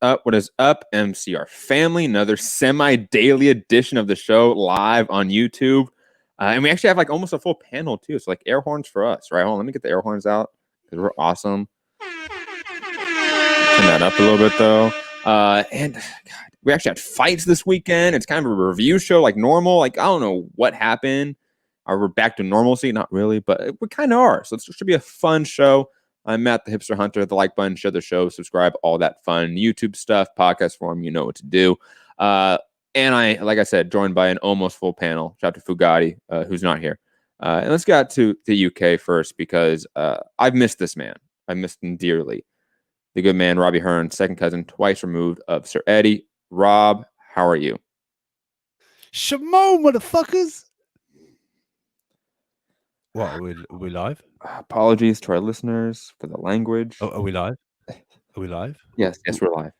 up? What is up, MCR family? Another semi-daily edition of the show live on YouTube. And we actually have like almost a full panel too. So like air horns for us, right? Hold on, let me get the air horns out because we're awesome. Turn that up a little bit though. And God, we actually had fights this weekend. It's kind of a review show like normal. Like I don't know what happened. Are we back to normalcy? Not really, but we kind of are. So it should be a fun show. I'm Matt, the Hipster Hunter. The like button, share the show, subscribe, all that fun YouTube stuff, podcast form. You know what to do. And I, like I said, joined by an almost full panel. Shout out to Foogatti, who's not here. And let's get to the UK first because I've missed this man. I missed him dearly. The good man, Robbie Hearns, second cousin, twice removed of Sir Eddie. Rob, how are you? Shimon, motherfuckers. What, are we live? Apologies to our listeners for the language. Oh, are we live? Are we live? Yes, we're live.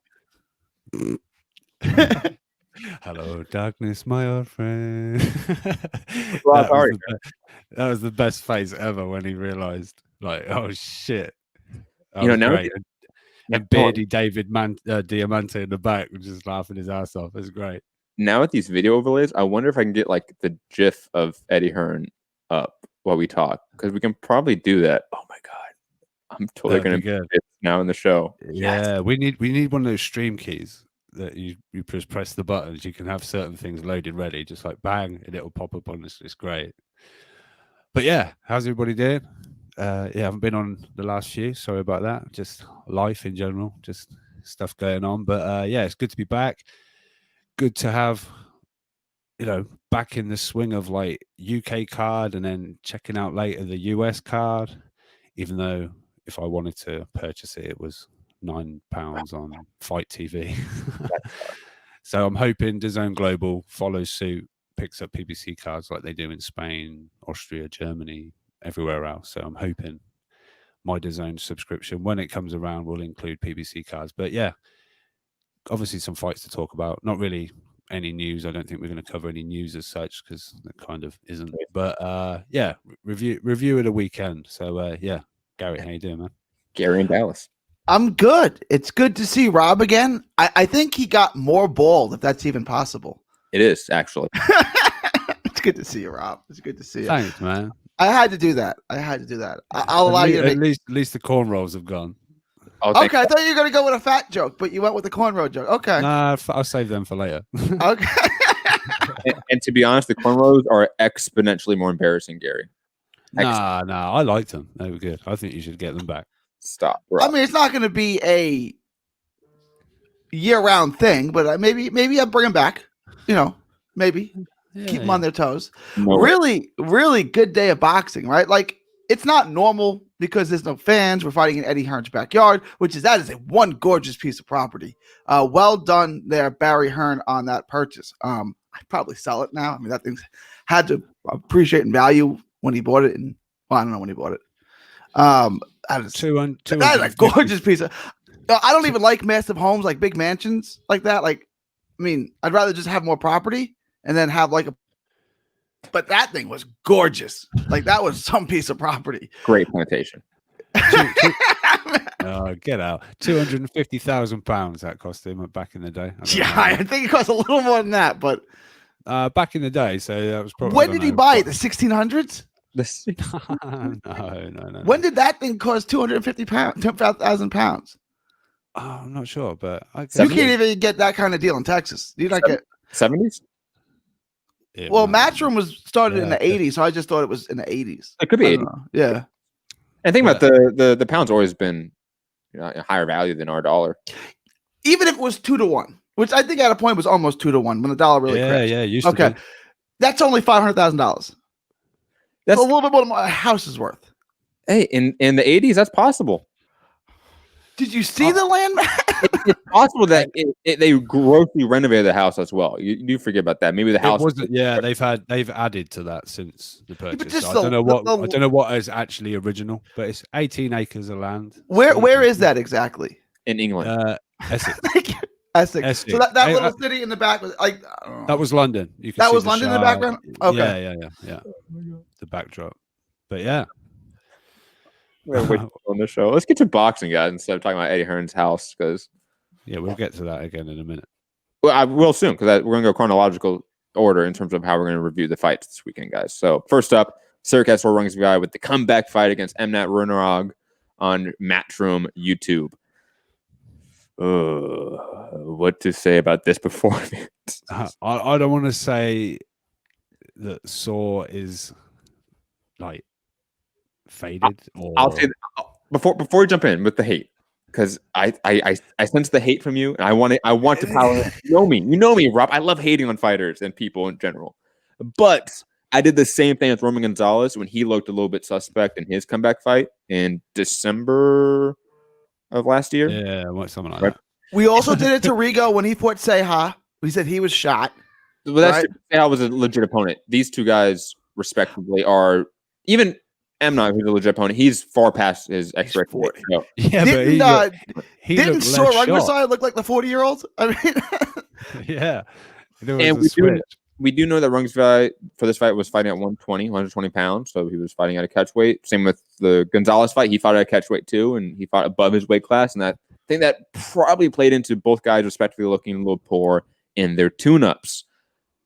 Hello, darkness, my old friend. Rob, that was the best face ever when he realized, like, oh shit. Now great. And beardy David Diamante in the back was just laughing his ass off. It was great. Now with these video overlays, I wonder if I can get like the GIF of Eddie Hearn up while we talk, because we can probably do that. Oh my god, I'm totally gonna be it now in the show. Yeah, yes. we need one of those stream keys that you press the buttons. You can have certain things loaded ready, just like bang, and it'll pop up on this. It's great. But yeah, how's everybody doing? I haven't been on the last few. Sorry about that. Just life in general, just stuff going on. But yeah, it's good to be back. Good to have, back in the swing of like UK card and then checking out later the US card, even though if I wanted to purchase it, it was £9 on Fight TV. So I'm hoping DAZN Global follows suit, picks up PPC cards like they do in Spain, Austria, Germany, everywhere else. So I'm hoping my DAZN subscription, when it comes around, will include PPC cards. But yeah, obviously some fights to talk about. Not really any news. I don't think we're going to cover any news as such because that kind of isn't. But yeah, review of the weekend. So yeah, Garrett, how you doing, man? Gary in Dallas. I'm good. It's good to see Rob again. I think he got more bald, if that's even possible. It is, actually. It's good to see you, Rob. It's good to see you. Thanks, man. I had to do that. I'll allow you to at least the cornrows have gone. Okay, I thought you were going to go with a fat joke, but you went with the cornrow joke. Okay. Nah, I'll save them for later. Okay. and to be honest, the cornrows are exponentially more embarrassing, Gary. Nah, I liked them. They were good. I think you should get them back. Stop, bro. I mean, it's not going to be a year-round thing, but maybe I'll bring them back. Maybe. Keep them on their toes. No. Really, really good day of boxing, right? Like, it's not normal because there's no fans. We're fighting in Eddie Hearns' backyard, that is one gorgeous piece of property. Well done there, Barry Hearn, on that purchase. I'd probably sell it now. I mean, that thing's had to appreciate in value when he bought it. I don't know when he bought it. That is a gorgeous piece of. I don't even like massive homes, like big mansions like that. Like, I mean, I'd rather just have more property and then have like a. But that thing was gorgeous. Like, that was some piece of property. Great plantation. Get out. £250,000 that cost him back in the day. I think it cost a little more than that, but back in the day. So that was probably. When did he buy it? The 1600s? No. When did that thing cost £250,000? I'm not sure, but you can't even get that kind of deal in Texas. You not get 70s. Well, Matchroom was started in the 80s, so I just thought it was in the 80s. It could be 80s. Yeah. And think about the pound's always been a higher value than our dollar. Even if it was 2-to-1, which I think at a point was almost 2-to-1 when the dollar really crashed. Yeah, used to be. That's only $500,000. That's a little bit more than my house is worth. Hey, in the 80s, that's possible. Did you see the land? It's possible that they grossly renovated the house as well. You do forget about that. Maybe the house wasn't. Yeah, they've added to that since the purchase. I don't know what is actually original, but it's 18 acres of land. Where is that exactly? In England. Essex. Essex. So that little city in the back was like. That was London. That was London in the background. Okay. Yeah. The backdrop, but yeah. We're waiting on the show. Let's get to boxing, guys, instead of talking about Eddie Hearns' house, because Yeah, we'll get to that again in a minute. Well, I will soon because we're going to go chronological order in terms of how we're going to review the fights this weekend, guys. So first up, Srisaket Sor Rungvisai with the comeback fight against Emnat Runarag on Matchroom YouTube. What to say about this performance? I don't want to say that Sor is like faded. I'll say before we jump in with the hate, because I sense the hate from you, and I want to power. You know me, Rob. I love hating on fighters and people in general, but I did the same thing with Roman Gonzalez when he looked a little bit suspect in his comeback fight in December of last year. Yeah, something like that. We also did it to Rigo when he fought Seha. We said he was shot. Well, that's Seha was a legit opponent. These two guys, respectively, are even Emnat, who's a legit opponent. He's far past his expiration date. So. Yeah, didn't Sor Rungvisai look like the 40-year-old? I mean, yeah. And we do know that Rungvisai for this fight was fighting at 120 pounds, so he was fighting at a catch weight. Same with the Gonzalez fight; he fought at a catch weight too, and he fought above his weight class. And that I think that probably played into both guys respectively looking a little poor in their tune-ups.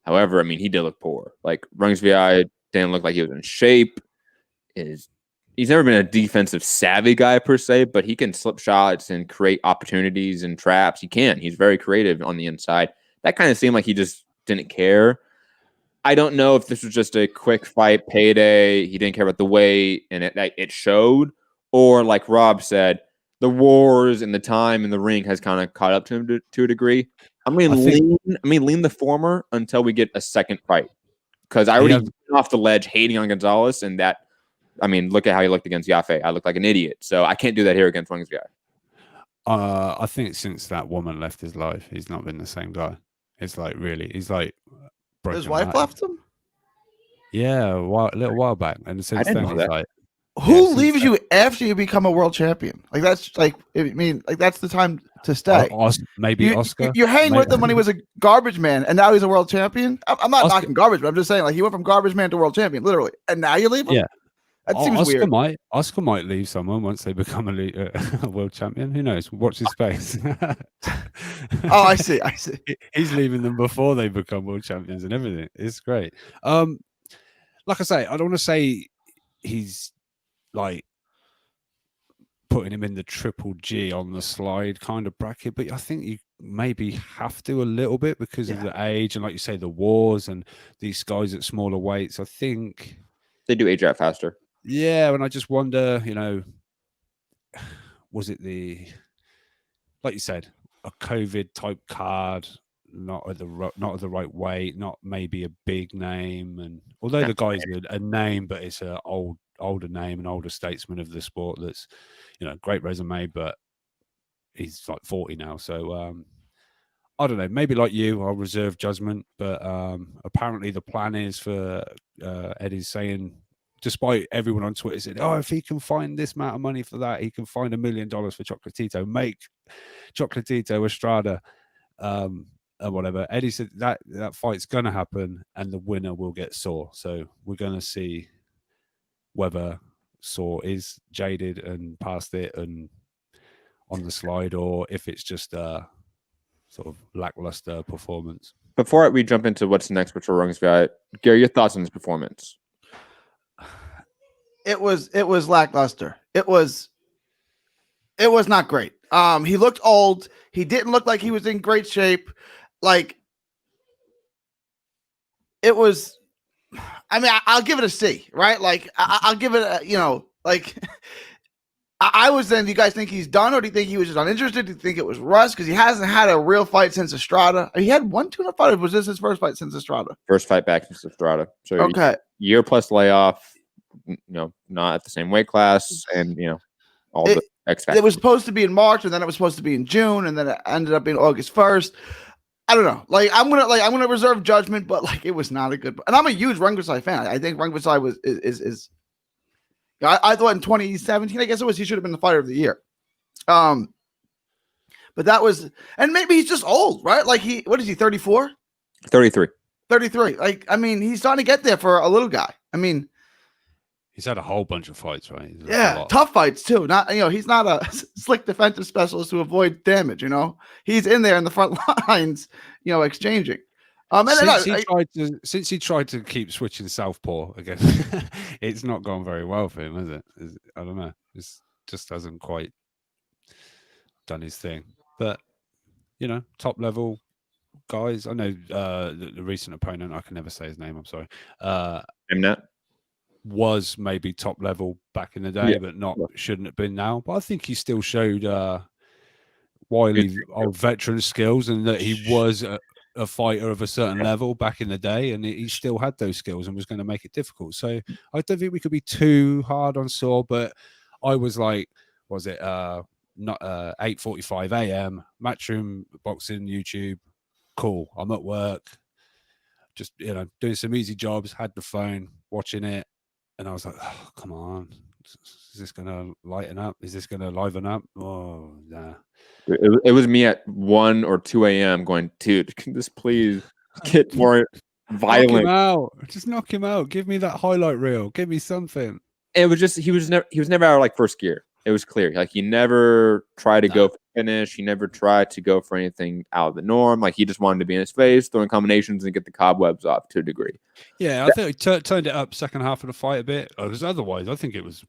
However, I mean, he did look poor. Like Rungvisai didn't look like he was in shape. He's never been a defensive savvy guy per se, but he can slip shots and create opportunities and traps. He can. He's very creative on the inside. That kind of seemed like he just didn't care. I don't know if this was just a quick fight payday. He didn't care about the weight, and it showed. Or like Rob said, the wars and the time in the ring has kind of caught up to him to a degree. I mean, lean the former until we get a second fight, because I already went off the ledge hating on Gonzalez, and that. I mean, look at how he looked against Yafe. I looked like an idiot, so I can't do that here against Rungvisai. I think since that woman left his life, he's not been the same guy. It's like he's like his wife left him. Yeah, a little while back, and since then he's like, who leaves you after you become a world champion? Like that's like, I mean, like that's the time to stay. Maybe Oscar. You're hanging with him when he was a garbage man, and now he's a world champion. I'm not knocking garbage, but I'm just saying, like he went from garbage man to world champion, literally, and now you leave him. Yeah. That seems weird. Oscar might leave someone once they become a world champion. Who knows? Watch his face. Oh, I see. He's leaving them before they become world champions and everything. It's great. Like I say, I don't want to say he's like putting him in the triple G on the slide kind of bracket, but I think you maybe have to a little bit because of the age and, like you say, the wars and these guys at smaller weights. I think they do age out faster. Yeah, and I just wonder, was it like you said, a COVID type card, not at the right weight, not maybe a big name, and although the guy's a name, but it's an older name, an older statesman of the sport. That's great resume, but he's like 40 now, so I don't know. Maybe like you, I'll reserve judgment, but apparently the plan is for Eddie's saying, despite everyone on Twitter said, if he can find this amount of money for that, he can find $1 million for Chocolatito, make Chocolatito Estrada, and whatever. Eddie said that fight's going to happen and the winner will get Sor. So we're going to see whether Sor is jaded and past it and on the slide, or if it's just a sort of lackluster performance. Before we jump into what's next with Rungvisai, Gary, your thoughts on this performance? It was lackluster. It was not great. He looked old. He didn't look like he was in great shape. Like it was. I mean, I'll give it a C, right? Like I'll give it a, like I was then. Do you guys think he's done, or do you think he was just uninterested? Do you think it was rust because he hasn't had a real fight since Estrada? He had one tuna fight. Or was this his first fight since Estrada? First fight back since Estrada. So okay, year plus layoff. Not at the same weight class, and all the X factors. It was supposed to be in March, and then it was supposed to be in June, and then it ended up being August 1st. I don't know. Like I'm gonna reserve judgment, but like it was not a good. And I'm a huge Rungvisai fan. I think Rungvisai is. I thought in 2017, I guess it was, he should have been the fighter of the year. But that was, and maybe he's just old, right? Like what is he? 34? 33. 33. Like I mean, he's starting to get there for a little guy. I mean. He's had a whole bunch of fights, right? Yeah, tough fights too. Not he's not a slick defensive specialist to avoid damage. He's in there in the front lines, exchanging. Since he tried to keep switching southpaw again, it's not gone very well for him, has it? I don't know. It just hasn't quite done his thing. But top level guys. I know the recent opponent. I can never say his name. I'm sorry. Mnet was maybe top level back in the day, but shouldn't have been now. But I think he still showed wily old veteran skills, and that he was a fighter of a certain level back in the day, and he still had those skills and was going to make it difficult. So I don't think we could be too hard on Sor, but I was like, was it not 8:45 a.m. Matchroom Boxing YouTube? Cool. I'm at work, just doing some easy jobs. Had the phone, watching it. And I was like, oh, come on. Is this going to lighten up? Is this going to liven up? Oh, nah. It was me at 1 or 2 a.m. going, dude, can this please get more violent? Knock him out. Just knock him out. Give me that highlight reel. Give me something. It was just, he was never out of like first gear. It was clear. Like he never tried to go for finish. He never tried to go for anything out of the norm. Like he just wanted to be in his face, throwing combinations and get the cobwebs off to a degree. Yeah, I think he turned it up second half of the fight a bit. Because otherwise, I think it was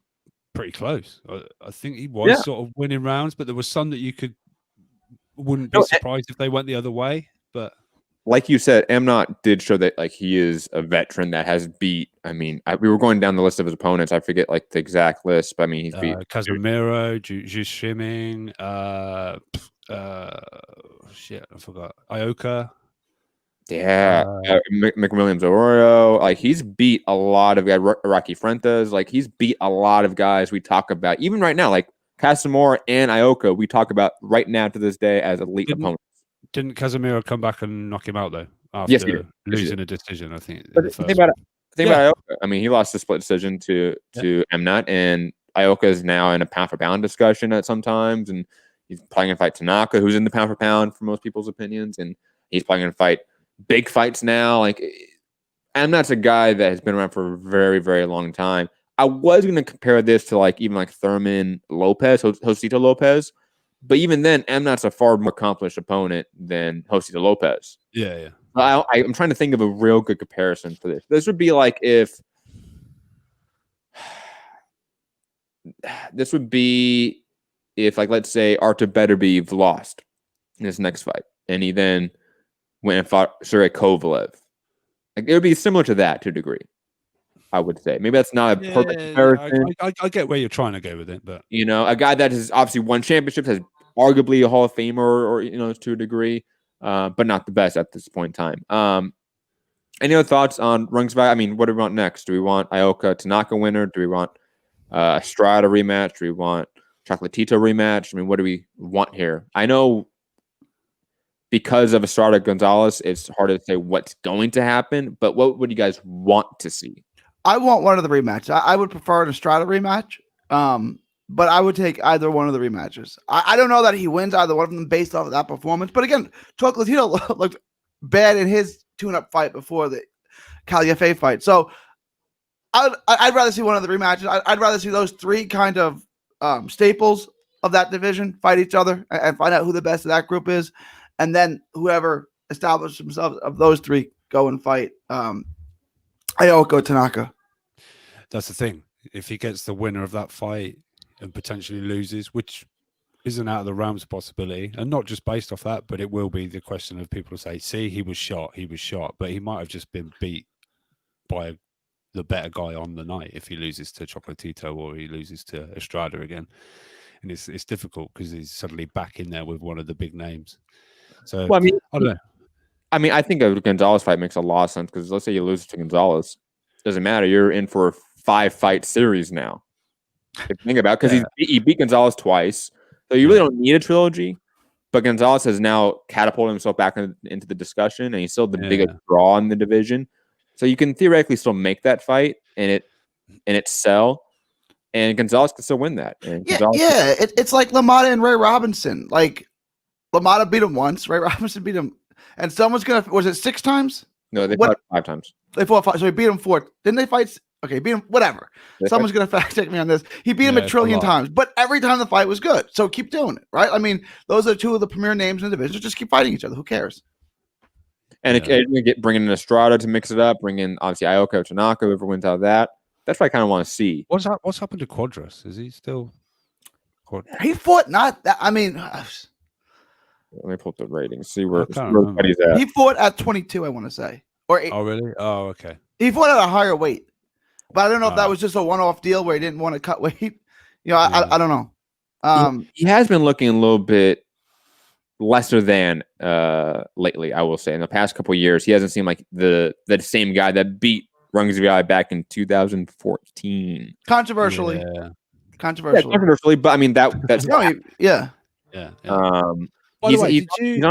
pretty close. I think he was sort of winning rounds, but there was some that you wouldn't be surprised if they went the other way. But like you said, MMAonPoint did show that like he is a veteran that has beat. I mean, we were going down the list of his opponents. I forget like the exact list, but I mean, he's beat Casemiro, Cheeseman, shit, I forgot. Ioka. Yeah, McWilliams Oro. Like he's beat a lot of guys. Rocky Fuentes. Like he's beat a lot of guys we talk about even right now. Like Casemiro and Ioka, we talk about right now to this day as elite opponents. Didn't Casemiro come back and knock him out though after losing a decision? I think. Think about Ioka. I mean, he lost a split decision to MMAonPoint, and Ioka is now in a pound for pound discussion at sometimes, and he's probably gonna fight Tanaka, who's in the pound for pound for most people's opinions, and he's probably gonna fight big fights now. Like MMAonPoint's a guy that has been around for a very, very long time. I was gonna compare this to like even like Thurman Lopez, Josito Lopez. But even then, MMAonPoint's a far more accomplished opponent than Josito Lopez. Yeah. I'm trying to think of a real good comparison for this. This would be like if like, let's say Artur Beterbiev lost in his next fight, and he then went and fought Sergey Kovalev. Like it would be similar to that to a degree, I would say. Maybe that's not a perfect comparison. I get where you're trying to go with it, but a guy that has obviously won championships, has arguably a Hall of Famer or to a degree, but not the best at this point in time. Any other thoughts on Rungvisai? I mean, what do we want next? Do we want Ioka Tanaka winner? Do we want Estrada rematch? Do we want Chocolatito rematch? I mean, what do we want here? I know because of Estrada Gonzalez, it's hard to say what's going to happen, but what would you guys want to see? I want one of the rematches. I would prefer an Estrada rematch, but I would take either one of the rematches. I don't know that he wins either one of them based off of that performance. But again, Chocolatito looked bad in his tune-up fight before the Caliafe fight. So I'd rather see one of the rematches. I'd rather see those three kind of staples of that division fight each other and find out who the best of that group is. And then whoever establishes themselves of those three go and fight Ioka Tanaka. That's the thing. If he gets the winner of that fight and potentially loses, which isn't out of the realms of possibility, and not just based off that, but it will be the question of people say, see, he was shot, but he might have just been beat by the better guy on the night if he loses to Chocolatito or he loses to Estrada again. And it's difficult because he's suddenly back in there with one of the big names. So, well, I mean, I don't know. I mean, I think a Gonzalez fight makes a lot of sense because let's say you lose to Gonzalez. Doesn't matter. You're in for a 5-fight series now. If you think about it, because he beat Gonzalez twice. So you really don't need a trilogy. But Gonzalez has now catapulted himself back into the discussion, and he's still the biggest draw in the division. So you can theoretically still make that fight and it sell. And Gonzalez can still win that. And it's like LaMotta and Ray Robinson. Like LaMotta beat him once, Ray Robinson beat him, and someone's was it 6 times? No, they fought 5 times. They fought 5, so he beat him 4. Didn't they fight Okay, beat him. Whatever. Someone's gonna fact check me on this. He beat him a trillion times, but every time the fight was good. So keep doing it, right? I mean, those are two of the premier names in the division. Just keep fighting each other. Who cares? And occasionally bringing in Estrada to mix it up. Bring in obviously Ioka, Tanaka, whoever wins out of that. That's what I kind of want to see. What's happened to Quadras? Is he still? He fought not that. I mean, let me pull up the ratings. See where he's at. He fought at 22. I want to say. Or oh really? Oh okay. He fought at a higher weight, but I don't know if that was just a one-off deal where he didn't want to cut weight. You know, I don't know. He has been looking a little bit lesser than lately. I will say in the past couple of years, he hasn't seemed like the same guy that beat Rungvisai back in 2014. Controversially, but I mean that's yeah. He's on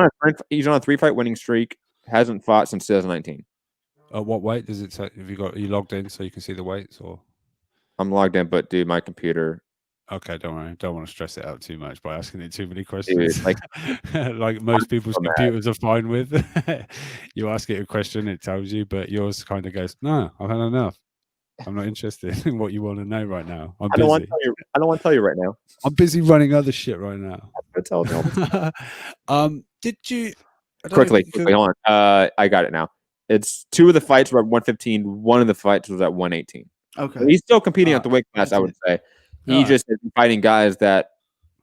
a 3-fight winning streak. Hasn't fought since 2019. What weight does it say? Have you logged in so you can see the weights? Or I'm logged in, but dude, my computer. Okay, don't worry. Don't want to stress it out too much by asking it too many questions. Dude, like most people's computers are fine with. You ask it a question, it tells you, but yours kind of goes, "No, I've had enough. I'm not interested in what you want to know right now. I'm busy. I don't want to tell you right now. I'm busy running other shit right now." Did you quickly hold on? I got it now. It's 2 of the fights were at 115. 1 of the fights was at 118. Okay, so he's still competing at the weight class. I would say he just is fighting guys that,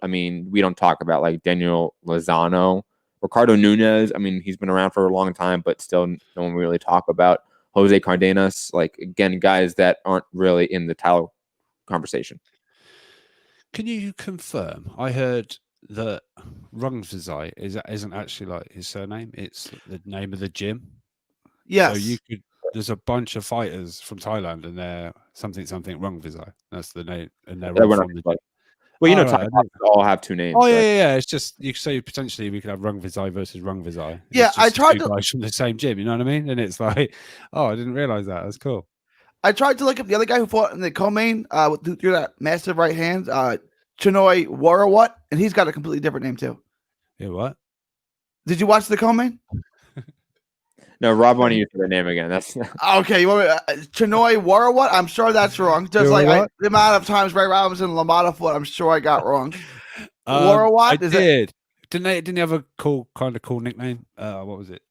I mean, we don't talk about, like Daniel Lozano, Ricardo Nunez. I mean, he's been around for a long time, but still no one really talk about. Jose Cardenas, like, again, guys that aren't really in the title conversation. Can you confirm? I heard that Rungvisai isn't actually like his surname; it's the name of the gym. Yes. So there's a bunch of fighters from Thailand, and they're something Rungvisai. That's the name, and they're all from the. Well, you know, Thai all have 2 names. Oh yeah. It's just you say potentially we could have Rungvisai versus Rungvisai. Yeah, I tried to guys from the same gym. You know what I mean? And it's like, oh, I didn't realize that. That's cool. I tried to look up the other guy who fought in the co-main through that massive right hand, Chinoy Warawat, and he's got a completely different name too. Yeah, what? Did you watch the co-main? No, Rob, why don't you use their name again? That's okay. You want me, Chinoy Warawat? I'm sure that's wrong. Just like the amount of times Ray Robinson and Lamada fought, I'm sure I got wrong. Warawat? Didn't he have a cool nickname? What was it?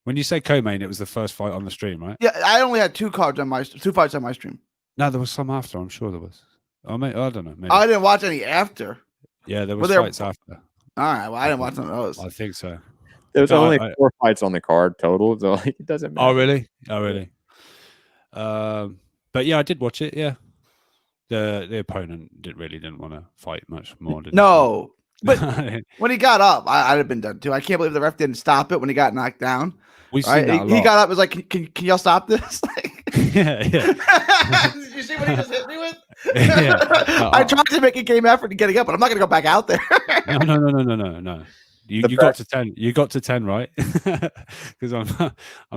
When you say co-main, it was the first fight on the stream, right? Yeah, I only had 2 fights on my stream. No, there was some after. I'm sure there was. Oh, mate, I don't know. Maybe. I didn't watch any after. Yeah, there was fights after. All right, well, I didn't watch none of those. I think so. There's only 4 fights on the card total, so like, it doesn't matter. Oh, really? But yeah, I did watch it. Yeah, the opponent didn't want to fight much more. No, but when he got up, I'd have been done too. I can't believe the ref didn't stop it when he got knocked down. He got up, was like, "Can y'all stop this?" Yeah. Did you see what he just hit me with? I tried to make a game effort to getting up, but I'm not going to go back out there. No. You got to 10. You got to 10, right? Because I'm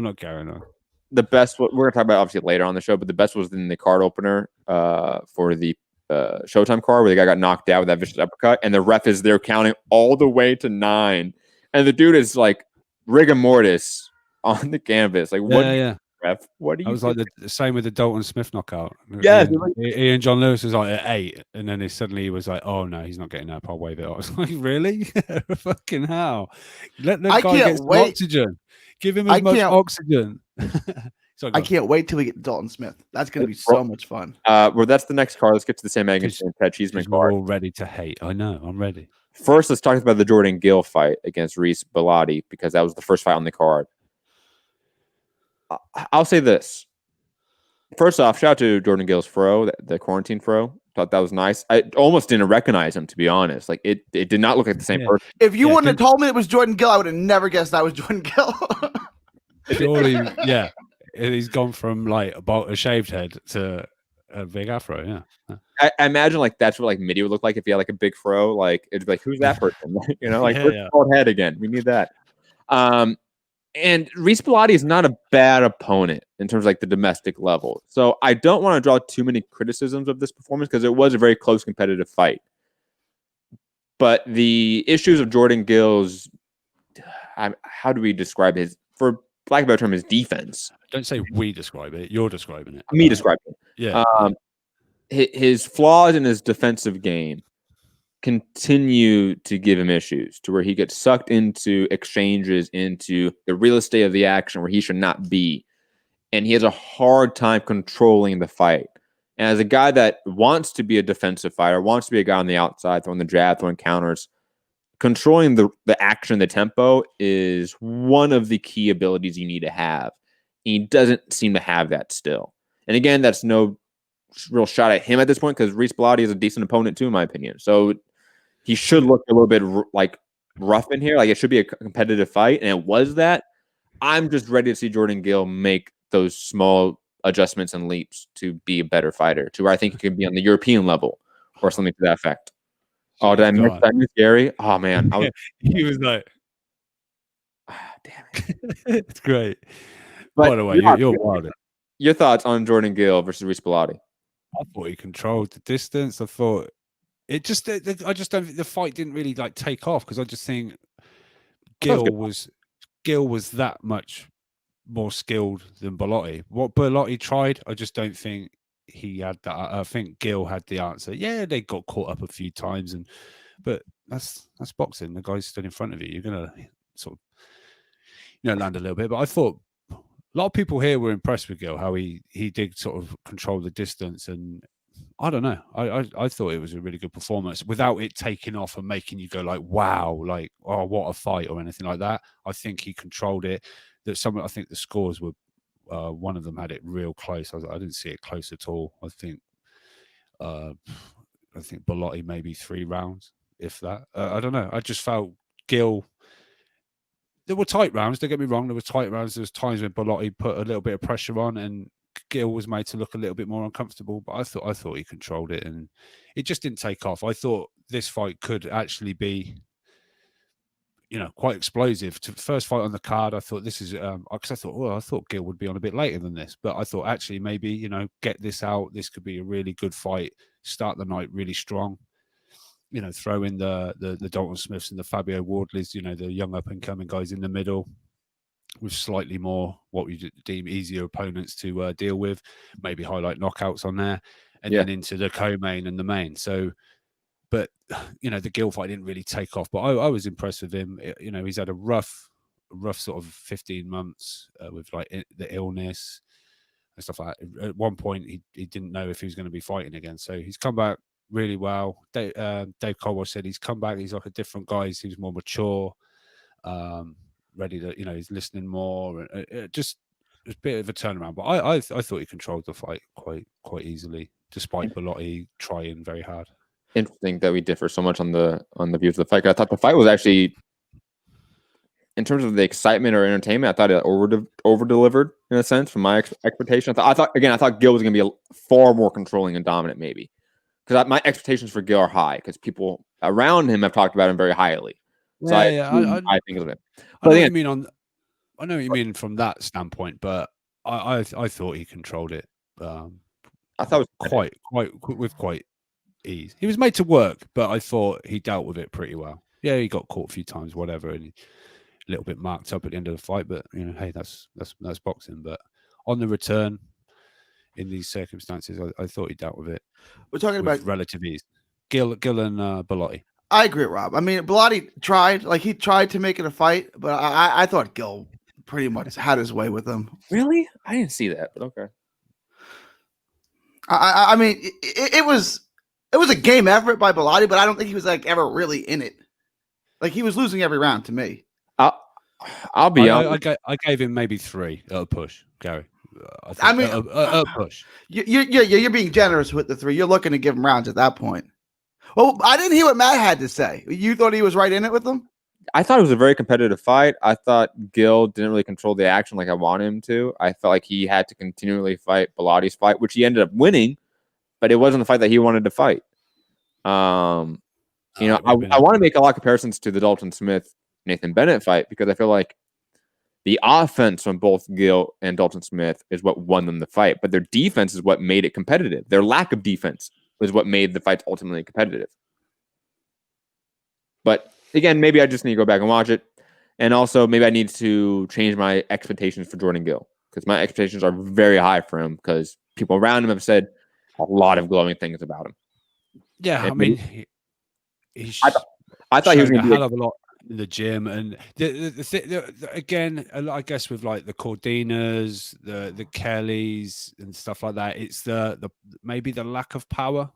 not carrying on. The best, we're going to talk about obviously later on the show, but the best was in the card opener for the Showtime card where the guy got knocked out with that vicious uppercut, and the ref is there counting all the way to 9, and the dude is like rigor mortis on the canvas. Like, what? Yeah. Ref, what do you? I was like the same with the Dalton Smith knockout. Yeah, Ian John Lewis was like at 8, and then suddenly he was like, "Oh no, he's not getting up. I'll wave it." I was like, "Really? Fucking hell! Let the guy get some oxygen. Give him as much oxygen." I can't wait till we get Dalton Smith. That's going to be so much fun. Well, that's the next card. Let's get to the same Eggington and Cheeseman card. We're all ready to hate. I know. I'm ready. First, let's talk about the Jordan Gill fight against Reese Bellotti because that was the first fight on the card. I'll say this. First off, shout out to Jordan Gill's fro, the quarantine fro. Thought that was nice. I almost didn't recognize him, to be honest. Like it did not look like the same person. If you wouldn't have told me it was Jordan Gill, I would have never guessed that was Jordan Gill. Surely, yeah. He's gone from like about a shaved head to a big afro. Yeah. I imagine like that's what like Mitty would look like if he had like a big fro. Like it'd be like, who's that person? You know, like where's the bald head again? We need that. And Reese Bellotti is not a bad opponent in terms of like the domestic level. So I don't want to draw too many criticisms of this performance because it was a very close competitive fight. But the issues of Jordan Gill's, how do we describe his, for lack of a better term, his defense? Don't say we describe it. You're describing it. Me describing it. Yeah. His flaws in his defensive game continue to give him issues to where he gets sucked into exchanges, into the real estate of the action where he should not be. And he has a hard time controlling the fight. And as a guy that wants to be a defensive fighter, wants to be a guy on the outside, throwing the jab, throwing counters, controlling the action, the tempo is one of the key abilities you need to have. And he doesn't seem to have that still. And again, that's no real shot at him at this point because Reese Bellotti is a decent opponent too, in my opinion. So he should look a little bit like rough in here. Like it should be a competitive fight, and it was that. I'm just ready to see Jordan Gill make those small adjustments and leaps to be a better fighter, to where I think he could be on the European level or something to that effect. Oh, did I miss Gary? Oh man, he was like, damn it. It's great. But by the way, you're wild. Your thoughts on Jordan Gill versus Reese Bellotti? I thought he controlled the distance. I thought I just don't think the fight didn't really like take off because I just think Gill was that much more skilled than Bellotti. What Bellotti tried, I just don't think he had that. I think Gill had the answer. Yeah, they got caught up a few times, but that's boxing. The guy stood in front of you. You're gonna sort of land a little bit. But I thought a lot of people here were impressed with Gill, how he did sort of control the distance, and I don't know. I thought it was a really good performance without it taking off and making you go like, wow, like, oh, what a fight or anything like that. I think he controlled it. I think the scores were, one of them had it real close. I didn't see it close at all. I think Bellotti maybe 3 rounds, if that. I don't know. I just felt Gill. There were tight rounds. Don't get me wrong. There were tight rounds. There was times when Bellotti put a little bit of pressure on, and Gill was made to look a little bit more uncomfortable. But I thought he controlled it, and it just didn't take off. I thought this fight could actually be, quite explosive. To the first fight on the card, I thought this is because I thought Gill would be on a bit later than this, but I thought actually maybe get this out. This could be a really good fight. Start the night really strong. Throw in the Dalton Smiths and the Fabio Wardleys, the young up and coming guys in the middle, with slightly more what we deem easier opponents to deal with. Maybe highlight knockouts on there, and then into the co-main and the main. So. But the Gill fight didn't really take off. But I was impressed with him. He's had a rough sort of 15 months with like the illness and stuff like that. At one point, he didn't know if he was going to be fighting again. So he's come back really well. Dave Colwell said he's come back. He's like a different guy. He seems more mature, ready to. He's listening more. Just a bit of a turnaround. But I thought he controlled the fight quite easily, despite Bellotti trying very hard. Interesting that we differ so much on the views of the fight. I thought the fight was actually, in terms of the excitement or entertainment, I thought it over delivered in a sense from my expectation. I thought Gill was going to be far more controlling and dominant, maybe, because my expectations for Gill are high because people around him have talked about him very highly. So I think of it. But I know what you mean from that standpoint, but I thought he controlled it. I thought it was quite ease. He was made to work, but I thought he dealt with it pretty well. Yeah, he got caught a few times, whatever, and a little bit marked up at the end of the fight. But hey, that's boxing. But on the return, in these circumstances, I thought he dealt with it. We're talking about relative ease. Gill and Bellotti. I agree, Rob. I mean, Bellotti tried to make it a fight, but I thought Gill pretty much had his way with him. Really? I didn't see that, but okay. I mean, it was a game effort by Bellotti, but I don't think he was like ever really in it. Like he was losing every round to me. I'll be honest. I gave him maybe 3 at a push, Gary. I mean, a push. You're being generous with the 3. You're looking to give him rounds at that point. Well, I didn't hear what Matt had to say. You thought he was right in it with them? I thought it was a very competitive fight. I thought Gill didn't really control the action like I wanted him to. I felt like he had to continually fight Bellotti's fight, which he ended up winning, but it wasn't the fight that he wanted to fight. I want to make a lot of comparisons to the Dalton Smith Nathan Bennett fight because I feel like the offense from both Gill and Dalton Smith is what won them the fight, but their defense is what made it competitive. Their lack of defense was what made the fight ultimately competitive. But again, maybe I just need to go back and watch it. And also maybe I need to change my expectations for Jordan Gill because my expectations are very high for him because people around him have said a lot of glowing things about him. Yeah, And I mean, I thought he was shown going a to hell of a lot in the gym, and again, like I guess with like the Cordinas, the Kellys, and stuff like that, it's the maybe the lack of power.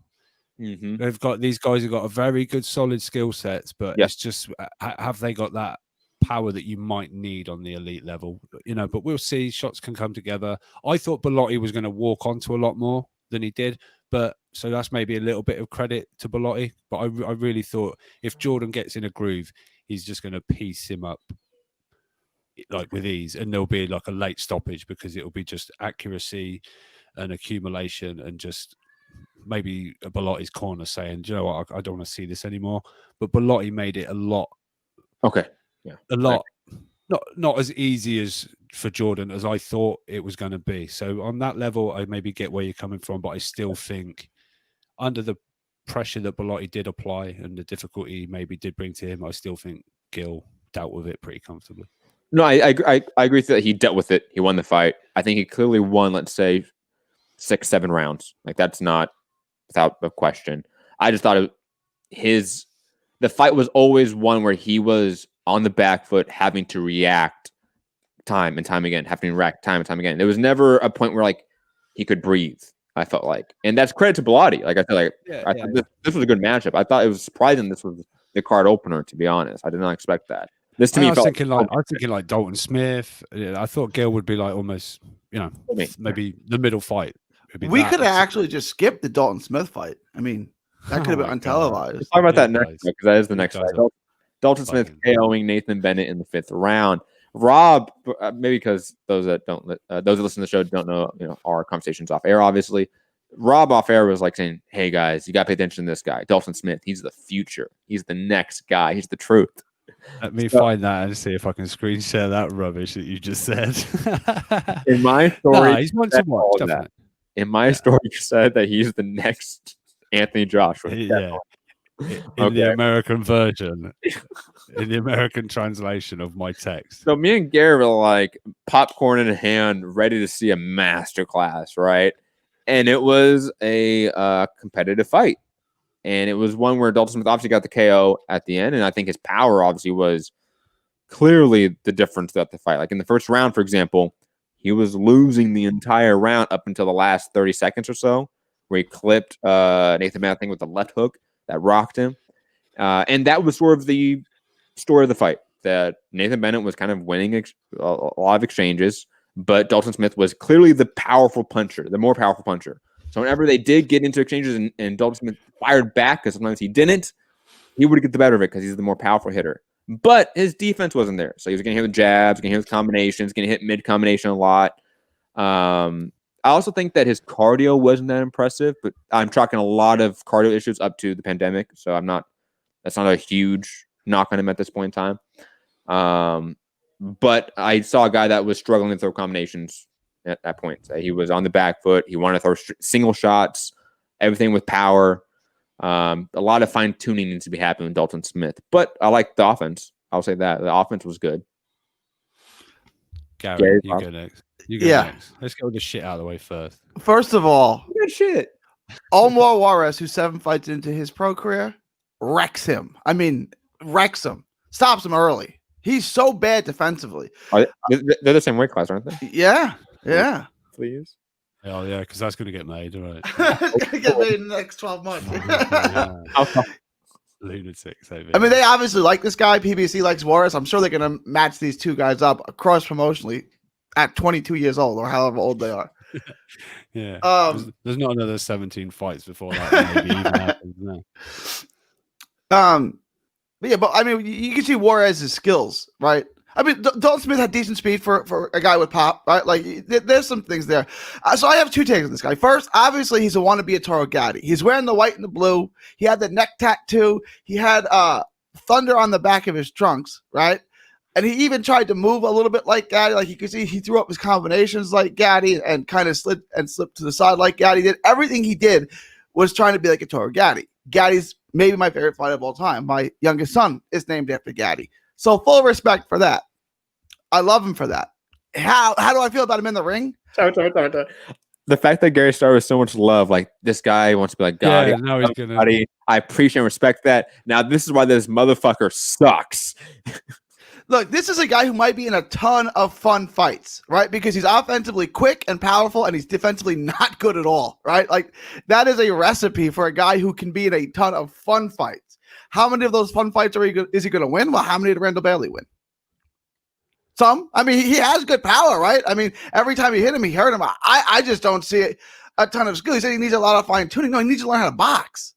Mm-hmm. They've got these guys have got a very good solid skill sets, but Yep. it's just have they got that power that you might need on the elite level? You know, but we'll see. Shots can come together. I thought Bellotti was going to walk onto a lot more than he did, but so that's maybe a little bit of credit to Bellotti. But I really thought if Jordan gets in a groove, he's just going to piece him up like with ease, and there'll be like a late stoppage because it'll be just accuracy and accumulation and just maybe Bellotti's corner saying, "Do you know what? I don't want to see this anymore." But Bellotti made it a lot, a lot, not as easy as for Jordan as I thought it was going to be. So on that level, I maybe get where you're coming from, but I still think under the pressure that Bellotti did apply and the difficulty he maybe did bring to him, I still think Gil dealt with it pretty comfortably. No, I agree that he dealt with it. He won the fight. I think he clearly won, let's say, 6-7 rounds. Like, that's not without a question. I just thought the fight was always one where he was on the back foot, having to react time and time again, There was never a point where like he could breathe, I felt like. And that's credit to Bellotti. Like, I feel like this was a good matchup. I thought it was surprising this was the card opener, to be honest. I did not expect that. This to me, I was thinking like Dalton Smith. I thought Gil would be like almost, maybe the middle fight. We could have actually just skipped the Dalton Smith fight. I mean, that could have been untelevised. We'll talk about that next, because that is the next fight. Dalton Smith KOing Nathan Bennett in the 5th round. Rob, maybe because those that listen to the show don't know, our conversations off air, obviously. Rob off air was like saying, "Hey guys, you got to pay attention to this guy, Dalton Smith. He's the future. He's the next guy. He's the truth." Let me find that and see if I can screen share that rubbish that you just said. In my story, he's one to watch. Definitely. In my story, you said that he's the next Anthony Joshua. Yeah. In the American version, in the American translation of my text. So me and Gary were like popcorn in hand, ready to see a masterclass, right? And it was a competitive fight. And it was one where Dalton Smith obviously got the KO at the end. And I think his power obviously was clearly the difference throughout the fight. Like in the first round, for example, he was losing the entire round up until the last 30 seconds or so, where he clipped Nathan Bennett, I think, with the left hook that rocked him. And that was sort of the story of the fight, that Nathan Bennett was kind of winning a lot of exchanges, but Dalton Smith was clearly the more powerful puncher. So whenever they did get into exchanges and Dalton Smith fired back, because sometimes he didn't, he would get the better of it because he's the more powerful hitter. But his defense wasn't there. So he was getting hit with jabs, getting hit with combinations, getting hit mid-combination a lot. I also think that his cardio wasn't that impressive, but I'm chalking a lot of cardio issues up to the pandemic. So that's not a huge knock on him at this point in time. But I saw a guy that was struggling to throw combinations at that point. So he was on the back foot. He wanted to throw single shots, everything with power. A lot of fine tuning needs to be happening with Dalton Smith, but I like the offense. I'll say that the offense was good. Gary, you go next. Next. Let's get all this shit out of the way first. First of all, good shit. Omar Juarez, who's 7 fights into his pro career, wrecks him. I mean, wrecks him. Stops him early. He's so bad defensively. They're the same weight class, aren't they? Yeah. Please. Oh yeah, because that's going to get made, right? It's going to get made in the next 12 months. Lunatics. I mean, they obviously like this guy. PBC likes Juarez. I'm sure they're going to match these two guys up cross promotionally at 22 years old or however old they are. Yeah. There's not another 17 fights before that maybe even happens. No. But I mean, you can see Juarez's skills, right? I mean, Dalton Smith had decent speed for a guy with pop, right? Like, there's some things there. So I have two takes on this guy. First, obviously, he's a wannabe Toro Gatti. He's wearing the white and the blue. He had the neck tattoo. He had thunder on the back of his trunks, right? And he even tried to move a little bit like Gatti. Like, you can see he threw up his combinations like Gatti and kind of slipped to the side like Gatti did. Everything he did was trying to be like a Toro Gatti. Gatti's maybe my favorite fighter of all time. My youngest son is named after Gatti. So full respect for that. I love him for that. How do I feel about him in the ring? Sorry. the fact that Gary started with so much love, like this guy wants to be like God. Yeah, now he's gonna. I appreciate and respect that. Now this is why this motherfucker sucks. Look, this is a guy who might be in a ton of fun fights, right? Because he's offensively quick and powerful, and he's defensively not good at all, right? Like that is a recipe for a guy who can be in a ton of fun fights. How many of those fun fights is he going to win? Well, how many did Randall Bailey win? Some. I mean, he has good power, right? I mean, every time he hit him, he hurt him. I just don't see a ton of skill. He said he needs a lot of fine tuning. No, he needs to learn how to box,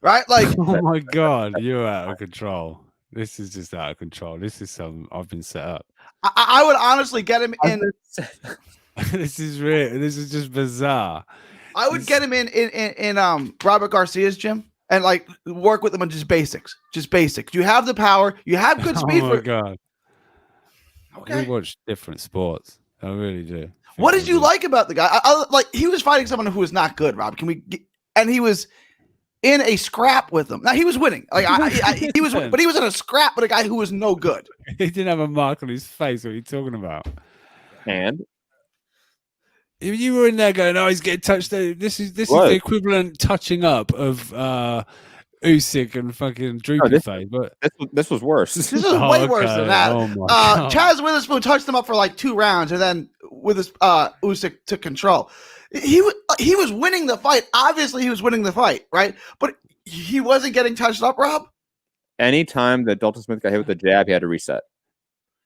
right? Like, oh my God, you're out of control. This is just out of control. This is I've been set up. I would honestly get him in. This is real. This is just bizarre. I would get him in Robert Garcia's gym and like work with him on just basics. Just basics. You have the power. You have good speed. Oh my God. Okay. We watch different sports. I really do. What did you like about the guy? I like he was fighting someone who was not good, Rob. And he was in a scrap with him. Now he was winning. Like he was, but he was in a scrap with a guy who was no good. He didn't have a mark on his face. What are you talking about? And if you were in there going, "Oh, he's getting touched," this is the equivalent touching up of Usyk and fucking Droopy Face. But this was worse. This is way worse than that. Oh Chaz Witherspoon touched him up for like 2 rounds, and then Usyk took control. He was winning the fight. Obviously, he was winning the fight, right? But he wasn't getting touched up, Rob. Anytime that Dalton Smith got hit with the jab, he had to reset.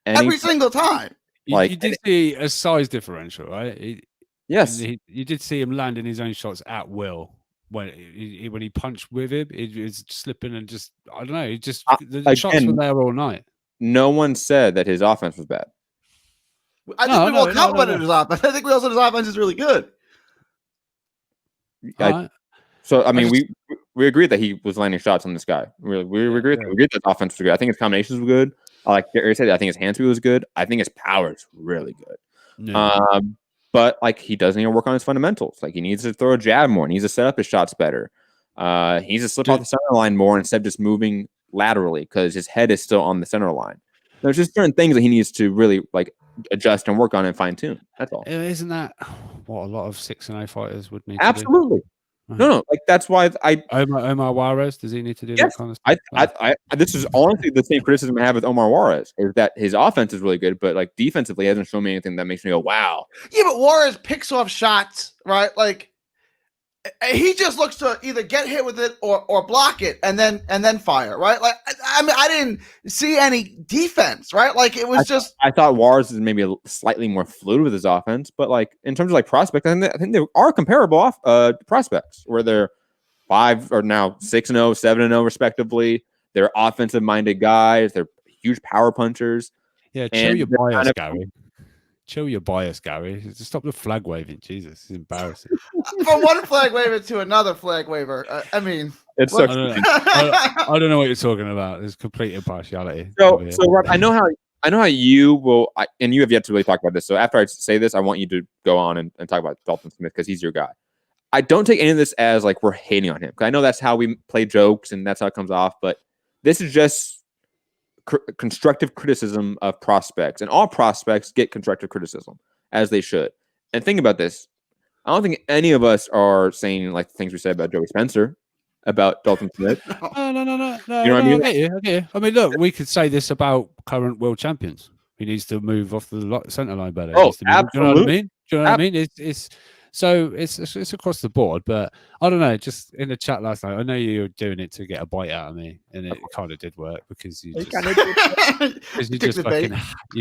Every single time. You did see a size differential, right? Yes. You did see him landing his own shots at will. When he punched with him, it was slipping and just, I don't know, the shots were there all night. No one said that his offense was bad. I think we all complimented his offense. I think we also his offense is really good. So I mean, we agreed that he was landing shots on this guy. We agreed that his offense was good. I think his combinations were good. Like Gary said, I think his hand speed was good. I think his power is really good. Yeah. But like he does need to work on his fundamentals. Like he needs to throw a jab more. He needs to set up his shots better. He needs to slip off the center line more instead of just moving laterally because his head is still on the center line. There's just certain things that he needs to really like adjust and work on and fine tune. That's all. Isn't that what a lot of 6-0 fighters would need? Absolutely. To do? No, like that's why Omar Juarez, does he need to do that kind of stuff? This is honestly the same criticism I have with Omar Juarez is that his offense is really good, but like defensively he hasn't shown me anything that makes me go, wow. Yeah, but Juarez picks off shots, right? Like he just looks to either get hit with it or block it and then fire, right? Like I mean, I didn't see any defense, right? Like it was I thought Juarez is maybe slightly more fluid with his offense, but like in terms of like prospects, I think they are comparable prospects where they're 5 or now 6-0, 7-0 respectively. They're offensive minded guys. They're huge power punchers. Yeah, chill your bias, Gary. Chill your bias, Gary. Just stop the flag waving. Jesus, it's embarrassing. From one flag waver to another flag waver. I mean, it's so. I don't know what you're talking about. There's complete impartiality. So Rob, I know how you will, and you have yet to really talk about this. So after I say this, I want you to go on and talk about Dalton Smith because he's your guy. I don't take any of this as like we're hating on him because I know that's how we play jokes and that's how it comes off. But this is just constructive criticism of prospects, and all prospects get constructive criticism as they should. And think about this. I don't think any of us are saying like the things we said about Joey Spencer, about Dalton Smith. No. You know what I mean? Okay. I mean, look, we could say this about current world champions. He needs to move off the center line better. Oh, absolutely. Do you know what I mean? Do you know what I mean? It's across the board, but I don't know. Just in the chat last night, I know you were doing it to get a bite out of me, and it kind of did work because you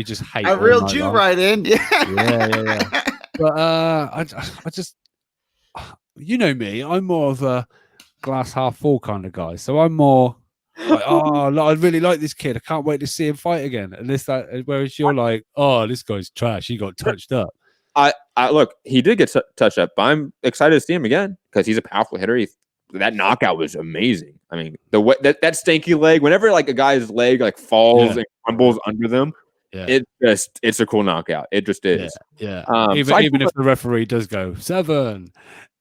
just hate. I reeled you right in, yeah. But I just, you know me, I'm more of a glass half full kind of guy, so I'm more like, I really like this kid. I can't wait to see him fight again. And whereas you're like, oh, this guy's trash. He got touched up. I look, he did get touched up, but I'm excited to see him again because he's a powerful hitter. That knockout was amazing. I mean, the way that stanky leg, whenever like a guy's leg like falls and crumbles under them, it's a cool knockout. It just is. Yeah. Even if the referee does go 7,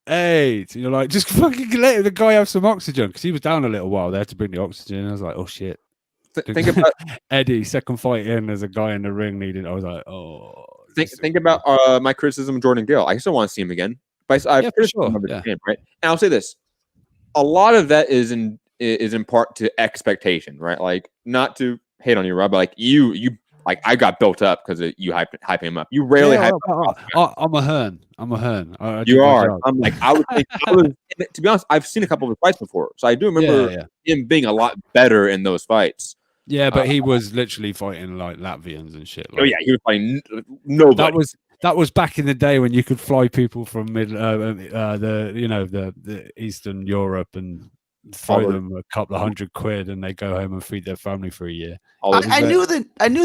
8, you're like, just fucking let the guy have some oxygen because he was down a little while. They had to bring the oxygen. I was like, oh shit. Think about Eddie, second fight in, there's a guy in the ring needed. I was like, oh. Think about my criticism of Jordan Gill. I still want to see him again But I Yeah, for sure. remember the name, right? And I'll say this: a lot of that is in part to expectation, right? Like, not to hate on you, Rob, but like you like I got built up because you hyping him up. You rarely hype up. I'm a Hearn. You are. I'm like I was. To be honest, I've seen a couple of his fights before, so I do remember him being a lot better in those fights. Yeah, but he was literally fighting like Latvians and shit. Like, he was fighting nobody. That was back in the day when you could fly people from the Eastern Europe and throw them a couple of £100 and they go home and feed their family for a year. I knew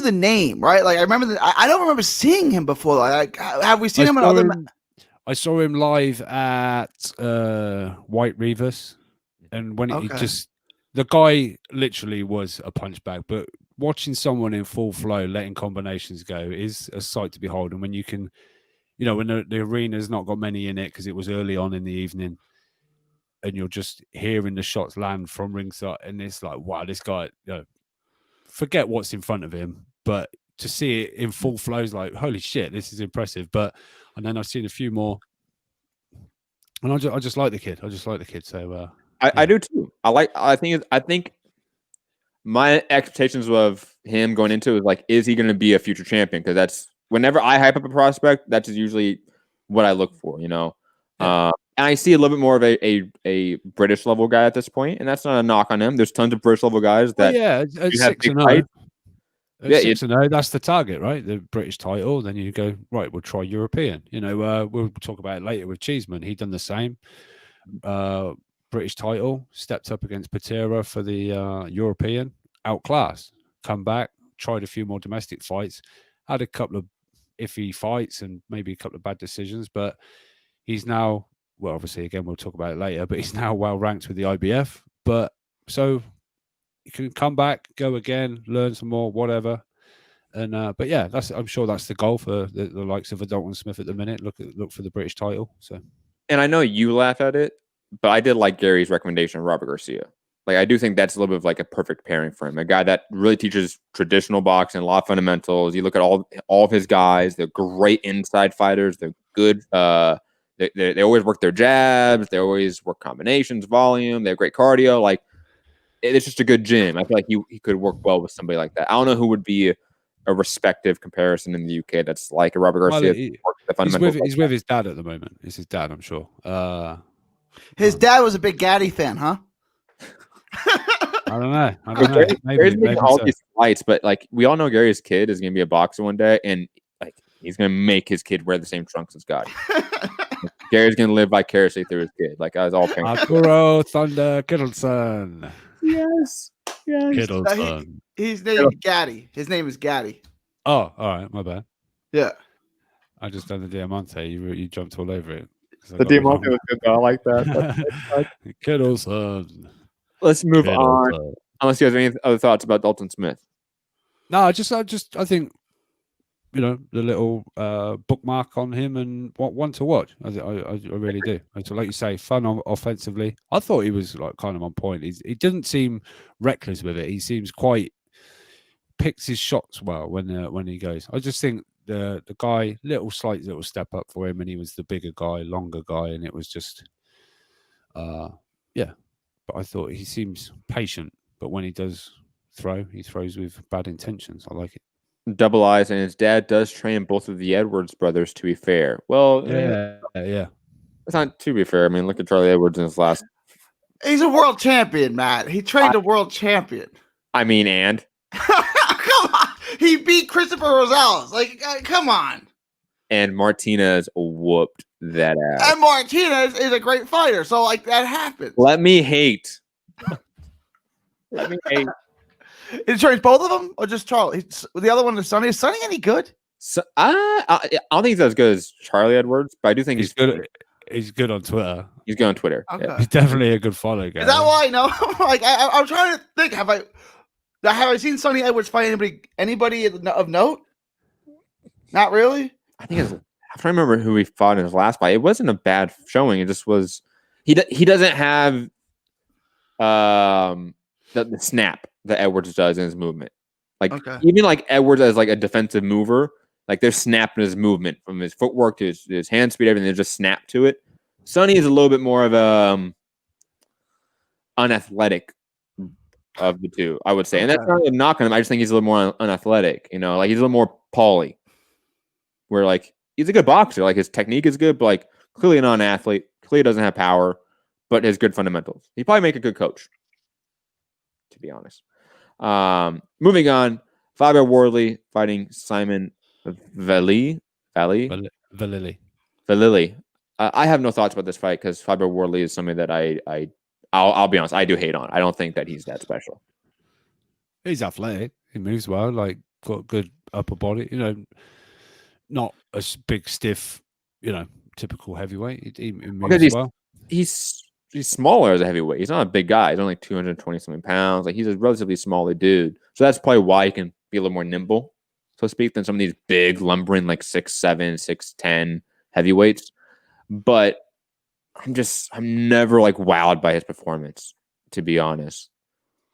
the name, right? Like I remember I don't remember seeing him before. Like have we seen him in other? I saw him live at White Revis, and when the guy literally was a punch bag, but watching someone in full flow, letting combinations go is a sight to behold. And when you can, when the arena's not got many in it because it was early on in the evening and you're just hearing the shots land from ringside and it's like, wow, this guy, forget what's in front of him, but to see it in full flow is like, holy shit, this is impressive. And then I've seen a few more and I just like the kid. So, I do too. I think my expectations of him going into it was like, is he going to be a future champion? Because that's whenever I hype up a prospect, that's usually what I look for, Yeah. And I see a little bit more of a British level guy at this point, and that's not a knock on him. There's tons of British level guys that at 6-0. At 6-0, that's the target, right? The British title. Then you go, right, we'll try European. We'll talk about it later with Cheeseman. He done the same. British title, stepped up against Patera for the European, outclassed, come back, tried a few more domestic fights, had a couple of iffy fights and maybe a couple of bad decisions, but he's now, well, obviously, again, we'll talk about it later, but he's now well ranked with the IBF. But so you can come back, go again, learn some more, whatever. And but yeah, I'm sure that's the goal for the likes of Dalton Smith at the minute. Look for the British title. So, and I know you laugh at it, but I did like Gary's recommendation of Robert Garcia. Like, I do think that's a little bit of like a perfect pairing for him. A guy that really teaches traditional boxing, a lot of fundamentals. You look at all of his guys; they're great inside fighters. They're good. They always work their jabs. They always work combinations, volume. They have great cardio. Like, it's just a good gym. I feel like he could work well with somebody like that. I don't know who would be a respective comparison in the UK that's like a Robert Garcia. He's with his dad at the moment. It's his dad, I'm sure. His dad was a big Gaddy fan, huh? I don't know. Gary's making all so. these fights, but like we all know, Gary's kid is going to be a boxer one day, and like he's going to make his kid wear the same trunks as Gotti. Gary's going to live vicariously through his kid, like as all parents. Arturo Thunder Kittleson. Yes. Kittleson. He's named Gaddy. His name is Gaddy. Oh, all right, my bad. Yeah. I just done the Diamante. You jumped all over it. The Diamante was good though. I like that. Kittleson. Let's move on. Unless you have any other thoughts about Dalton Smith. No, I think the little bookmark on him and one to watch. I really do. So, like you say, fun offensively. I thought he was like kind of on point. He didn't seem reckless with it. He seems picks his shots well when he goes. I just think the guy, slight little step up for him, and he was the bigger guy, longer guy, and it was just But I thought he seems patient, but when he does throw, he throws with bad intentions. I like it. Double eyes, and his dad does train both of the Edwards brothers, to be fair. Well, yeah. It's not to be fair. I mean, look at Charlie Edwards in his last. He's a world champion, Matt. He trained a world champion. I mean, and come on, he beat Christopher Rosales. Like, come on. And Martinez whooped that ass. And Martinez is a great fighter, so like that happens. Let me hate. He trains both of them, or just Charlie? The other one is Sonny. Is Sonny any good? So, I don't think he's as good as Charlie Edwards, but I do think he's good. He's good on Twitter. He's good on Twitter. Okay. Yeah. He's definitely a good follow guy. Is that why I know? Like I'm trying to think. Have I seen Sonny Edwards fight anybody of note? Not really. I think I'm trying to remember who he fought in his last fight. It wasn't a bad showing. It just was. He doesn't have the snap that Edwards does in his movement. Like even like Edwards as like a defensive mover, like there's snap in his movement from his footwork to his hand speed, everything. There's just snap to it. Sonny is a little bit more of a unathletic of the two, I would say. And that's not a knock on him. I just think he's a little more unathletic, you know, like he's a little more Pauly, where like he's a good boxer, like his technique is good, but like clearly not an athlete, clearly doesn't have power, but has good fundamentals. He'd probably make a good coach, to be honest. Moving on, Fabio Wardley fighting Simon Valili. I have no thoughts about this fight because Fabio Wardley is somebody that I'll be honest, I do hate on. I don't think that he's that special. He's athletic. He moves well. Like got good upper body. You know, not a big stiff. You know, typical heavyweight. He moves well. He's smaller as a heavyweight. He's not a big guy. He's only 220 something pounds. Like he's a relatively smaller dude. So that's probably why he can be a little more nimble, so to speak, than some of these big lumbering like 6'7", 6'10" heavyweights. But I'm never like wowed by his performance, to be honest.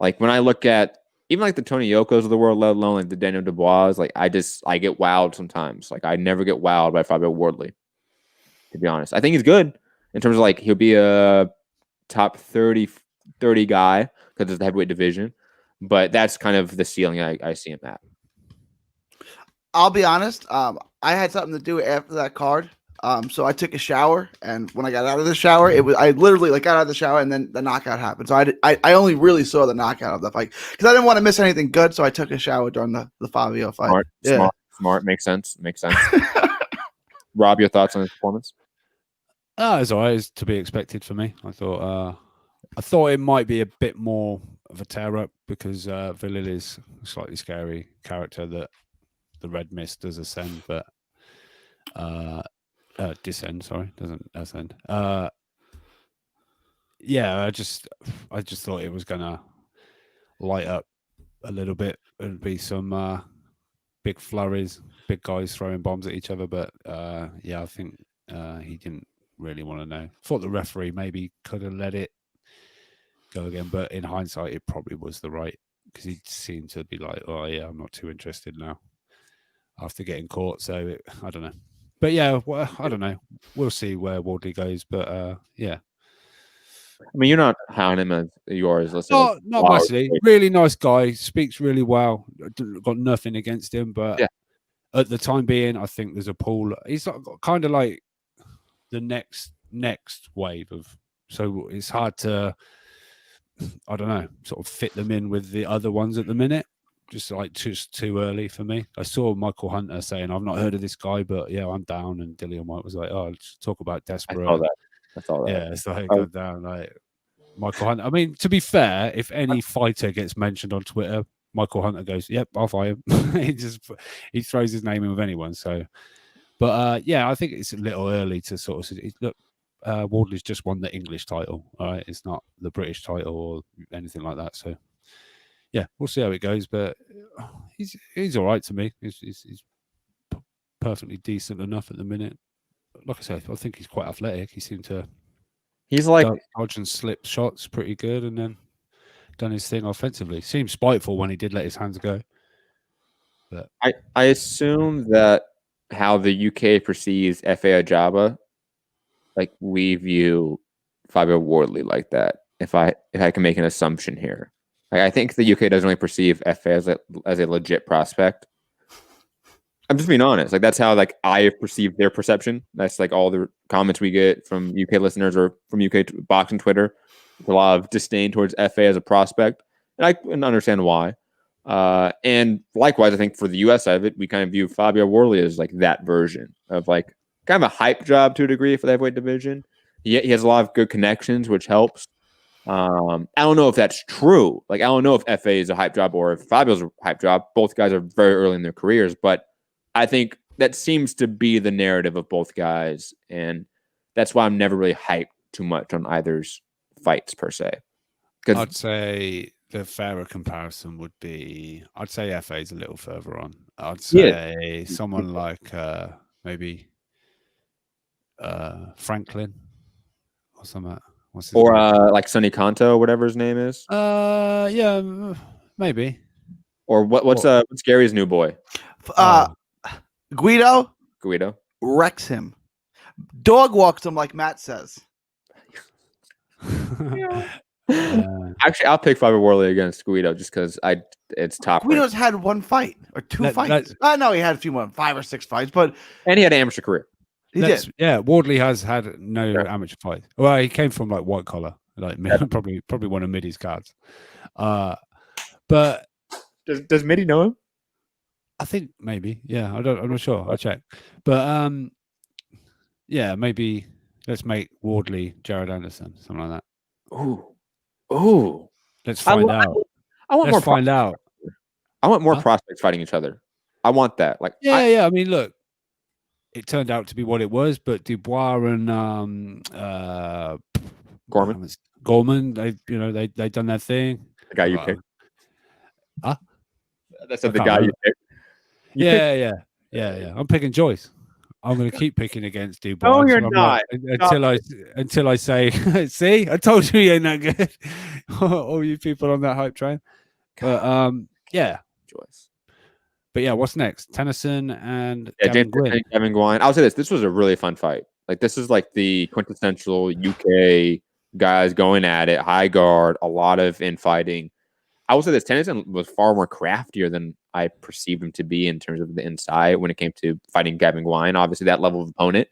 Like when I look at even like the Tony Yokos of the world, let alone like the Daniel Dubois, like I get wowed sometimes. Like I never get wowed by Fabio Wardley, to be honest. I think he's good in terms of like he'll be a top 30 guy because it's the heavyweight division, but that's kind of the ceiling I see him at. I'll be honest. I had something to do after that card. So I took a shower, and when I got out of the shower, I literally like got out of the shower, and then the knockout happened. So I only really saw the knockout of the fight because I didn't want to miss anything good. So I took a shower during the Fabio fight. Smart. Makes sense. Rob, your thoughts on his performance? It's all right. It's to be expected for me. I thought it might be a bit more of a tear up because Valil is a slightly scary character that the Red Mist does ascend, but descend. Sorry, doesn't ascend. Yeah, I just thought it was gonna light up a little bit and be some big flurries, big guys throwing bombs at each other. But yeah, I think he didn't really want to know. Thought the referee maybe could have let it go again, but in hindsight, it probably was the right because he seemed to be like, "Oh yeah, I'm not too interested now." After getting caught, so I don't know. But yeah, well, I don't know. We'll see where Wardley goes. But yeah. I mean, you're not hounding him as yours. Not massively. Really nice guy. Speaks really well. Got nothing against him. But at the time being, I think there's a pool. He's kind of like the next wave of. So it's hard to, I don't know, sort of fit them in with the other ones at the minute. Just too early for me. I saw Michael Hunter saying, "I've not heard of this guy, but yeah, I'm down." And Dillian White was like, "Oh, let's talk about desperate." I saw that. Yeah, so I go down like Michael Hunter. I mean, to be fair, if any fighter gets mentioned on Twitter, Michael Hunter goes, "Yep, I'll fight him." he throws his name in with anyone. So, but yeah, I think it's a little early to sort of look. Wardley's just won the English title. All right, it's not the British title or anything like that. So. Yeah, we'll see how it goes, but he's all right to me. He's perfectly decent enough at the minute. Like I said, I think he's quite athletic. He seemed to dodge and slip shots pretty good, and then done his thing offensively. Seemed spiteful when he did let his hands go. But I assume that how the UK perceives F.A. Ajaba, like we view Fabio Wardley like that. If I can make an assumption here. Like, I think the UK doesn't really perceive FA as a legit prospect. I'm just being honest. Like that's how like I perceive their perception. That's like all the comments we get from UK listeners or from UK boxing Twitter. A lot of disdain towards FA as a prospect, and I can understand why. And likewise, I think for the US side of it, we kind of view Fabio Wardley as like that version of like kind of a hype job to a degree for the heavyweight division. He has a lot of good connections, which helps. I don't know if that's true. Like, I don't know if FA is a hype job or if Fabio's a hype job. Both guys are very early in their careers, but I think that seems to be the narrative of both guys. And that's why I'm never really hyped too much on either's fights per se. I'd say the fairer comparison would be, I'd say FA is a little further on. I'd say someone like maybe Franklin or something. Or like Sonny Kanto, whatever his name is. Yeah, maybe. Or what's Gary's new boy? Guido Guido wrecks him Dog walks him like Matt says. Actually, I'll pick Faber Worley against Guido just because it's top. Guido's had one fight or two fights. I know he had a few more, 5 or 6 fights, but he had an amateur career. He did. Yeah, Wardley has had no amateur fight. Well, he came from like white collar, like probably one of Middy's cards. But does Middy know him? I think maybe. Yeah, I'm not sure. I'll check. But yeah, maybe let's make Wardley Jared Anderson, something like that. Ooh. Let's find out. I want more. Find out. I want more prospects fighting each other. I want that. Like, yeah. I mean, look, it turned out to be what it was, but Dubois and Gorman, they done their thing. The guy you picked. Huh? That's the guy you picked. Yeah. I'm picking Joyce. I'm going to keep picking against Dubois. No, you're not. Until I say, see, I told you he ain't that good. All you people on that hype train. But yeah, Joyce. But yeah, what's next? Tennyson and Gavin Gwynne. I'll say this. This was a really fun fight. Like, this is like the quintessential UK guys going at it, high guard, a lot of infighting. I will say this. Tennyson was far more craftier than I perceived him to be in terms of the inside when it came to fighting Gavin Gwynne. Obviously, that level of opponent.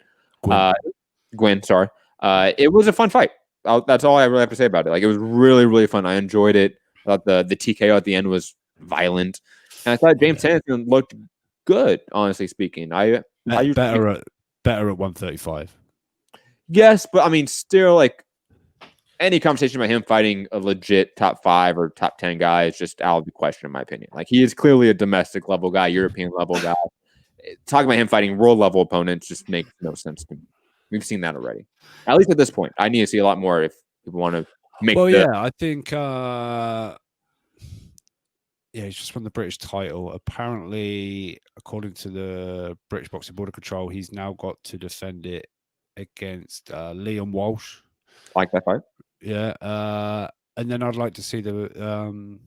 Gwynne, sorry. It was a fun fight. That's all I really have to say about it. Like, it was really, really fun. I enjoyed it. I thought the TKO at the end was violent. And I thought James Tennyson looked good, honestly speaking. Better at 135. Yes, but I mean, still, like, any conversation about him fighting a legit top 5 or top 10 guy is just out of the question, in my opinion. Like, he is clearly a domestic level guy, European level guy. Talking about him fighting world level opponents just makes no sense to me. We've seen that already. At least at this point, I need to see a lot more if people want to make. Well, yeah, I think. Yeah, he's just won the British title. Apparently, according to the British Boxing Board of Control, he's now got to defend it against Liam Walsh. Like that fight? Yeah. And then I'd like to see the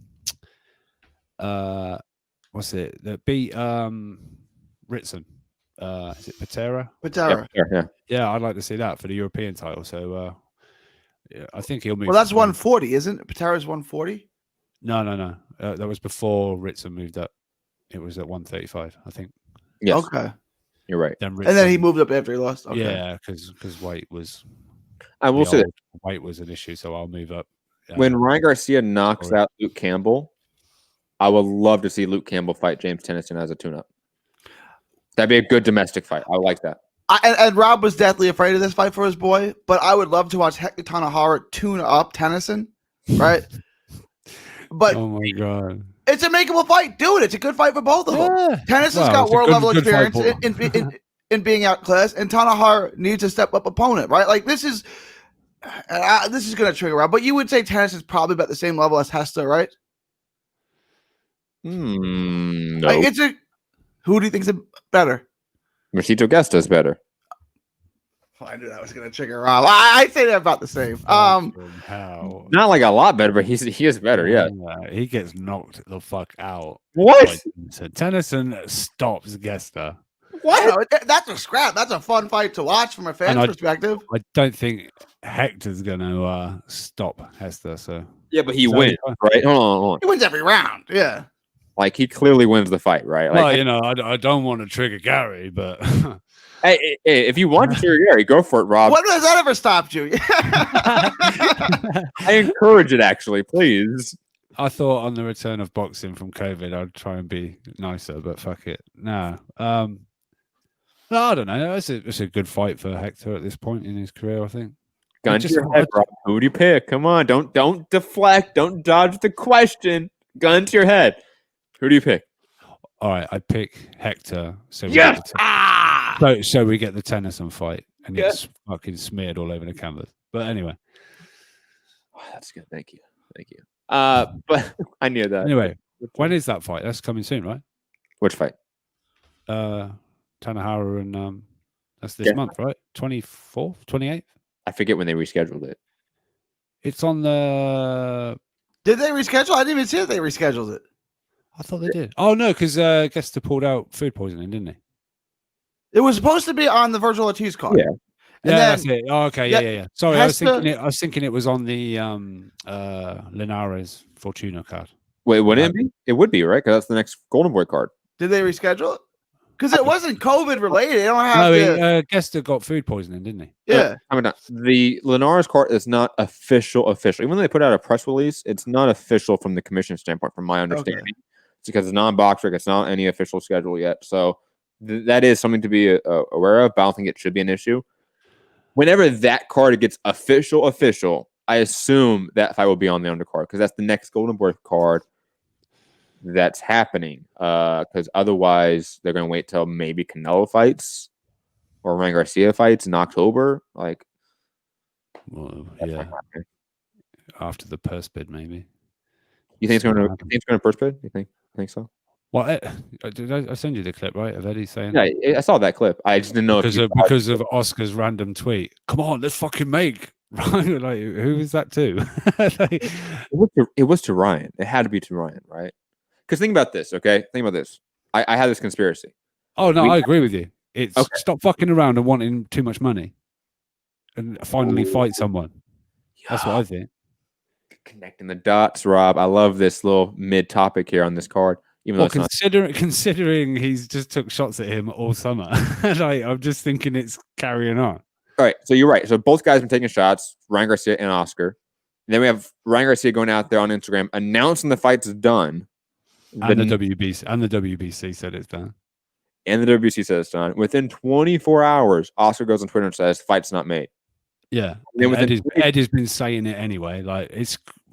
what's it? That beat Ritson. Is it Patera? Patera. Yeah, I'd like to see that for the European title. So yeah, I think he'll move. Well, that's 140, isn't it? Patera's 140? No. That was before Ritson moved up. It was at 135, I think. Yes. Okay. You're right. And then he moved up after he lost. Okay. Yeah, because weight was. I will say that weight was an issue, so I'll move up. When Ryan Garcia knocks out Luke Campbell, I would love to see Luke Campbell fight James Tennyson as a tune-up. That'd be a good domestic fight. I would like that. And Rob was deathly afraid of this fight for his boy, but I would love to watch Hector Tanahara tune up Tennyson, right? But oh my god, it's a makeable fight, dude. It's a good fight for both of them. Tennyson's got world level experience in being outclassed, and Tanahara needs a step up opponent, right? Like, this is going to trigger Rob, but you would say Tennyson's probably about the same level as Hipster, right? No. Like, who do you think's better? Machito Gesta is better. I knew that was going to trigger Rob. I'd say they're about the same. Not like a lot better, but he is better. Yeah, he gets knocked the fuck out. What? So Tennyson stops Gesta. What? No, that's a scrap. That's a fun fight to watch from a fan's perspective. I don't think Hector's going to stop Hester. So yeah, but he wins, right? Hold on. He wins every round. Yeah. Like, he clearly wins the fight, right? Like, well, I don't want to trigger Gary, but. Hey, if you want to trigger Gary, go for it, Rob. When has that ever stopped you? I encourage it, actually, please. I thought on the return of boxing from COVID, I'd try and be nicer, but fuck it. No, I don't know. It's a good fight for Hector at this point in his career, I think. Gun to your head, Rob. Who do you pick? Come on, don't deflect, don't dodge the question. Gun to your head. Who do you pick? All right, I pick Hector. So yes. we get the Tennyson fight, and it's fucking smeared all over the canvas. But anyway, that's good. Thank you. But I knew that. Anyway, when is that fight? That's coming soon, right? Which fight? Tanahara and that's this month, right? 24th, 28th. I forget when they rescheduled it. It's on the. Did they reschedule? I didn't even see that they rescheduled it. I thought they did. Oh no, because Gesta pulled out food poisoning, didn't he? It was supposed to be on the Virgil Ortiz card. Yeah, And yeah, then, that's it. Oh, okay, yeah. Sorry, Hester, I was thinking it was on the Linares Fortuna card. Wait, wouldn't it be? It would be, right? Because that's the next Golden Boy card. did they reschedule it? Because it wasn't COVID related. They don't have No, Gester got food poisoning, didn't he? Yeah. The Linares card is not official. Even though they put out a press release, it's not official from the commission standpoint, from my understanding. Okay. It's because it's non-box rig. It's not any official schedule yet. So that is something to be aware of, but I don't think it should be an issue. Whenever that card gets official, I assume that fight will be on the undercard because that's the next Golden Boy card that's happening. Because otherwise, they're going to wait till maybe Canelo fights or Ryan Garcia fights in October. Like, well, yeah, after the purse bid, maybe. You think it's going to purse bid? You think so? Well, did I send you the clip, right, of Eddie saying? Yeah, I saw that clip. I just didn't know because of Oscar's random tweet. Come on, let's fucking make. Right? Like, who is that to? Like, it was to Ryan. It had to be to Ryan, right? Because think about this, okay? Think about this. I had this conspiracy. Oh no, I agree with you. It's stop fucking around and wanting too much money, and finally fight someone. That's what I think. Connecting the dots, Rob. I love this little mid topic here on this card. Even though considering he's just took shots at him all summer, like, I'm just thinking it's carrying on. All right, so you're right. So both guys have been taking shots, Ryan Garcia and Oscar. And then we have Ryan Garcia going out there on Instagram announcing the fight's done. And the WBC said it's done. And the WBC said it's done. Within 24 hours, Oscar goes on Twitter and says, "Fight's not made." Yeah, Ed has been saying it anyway. Like,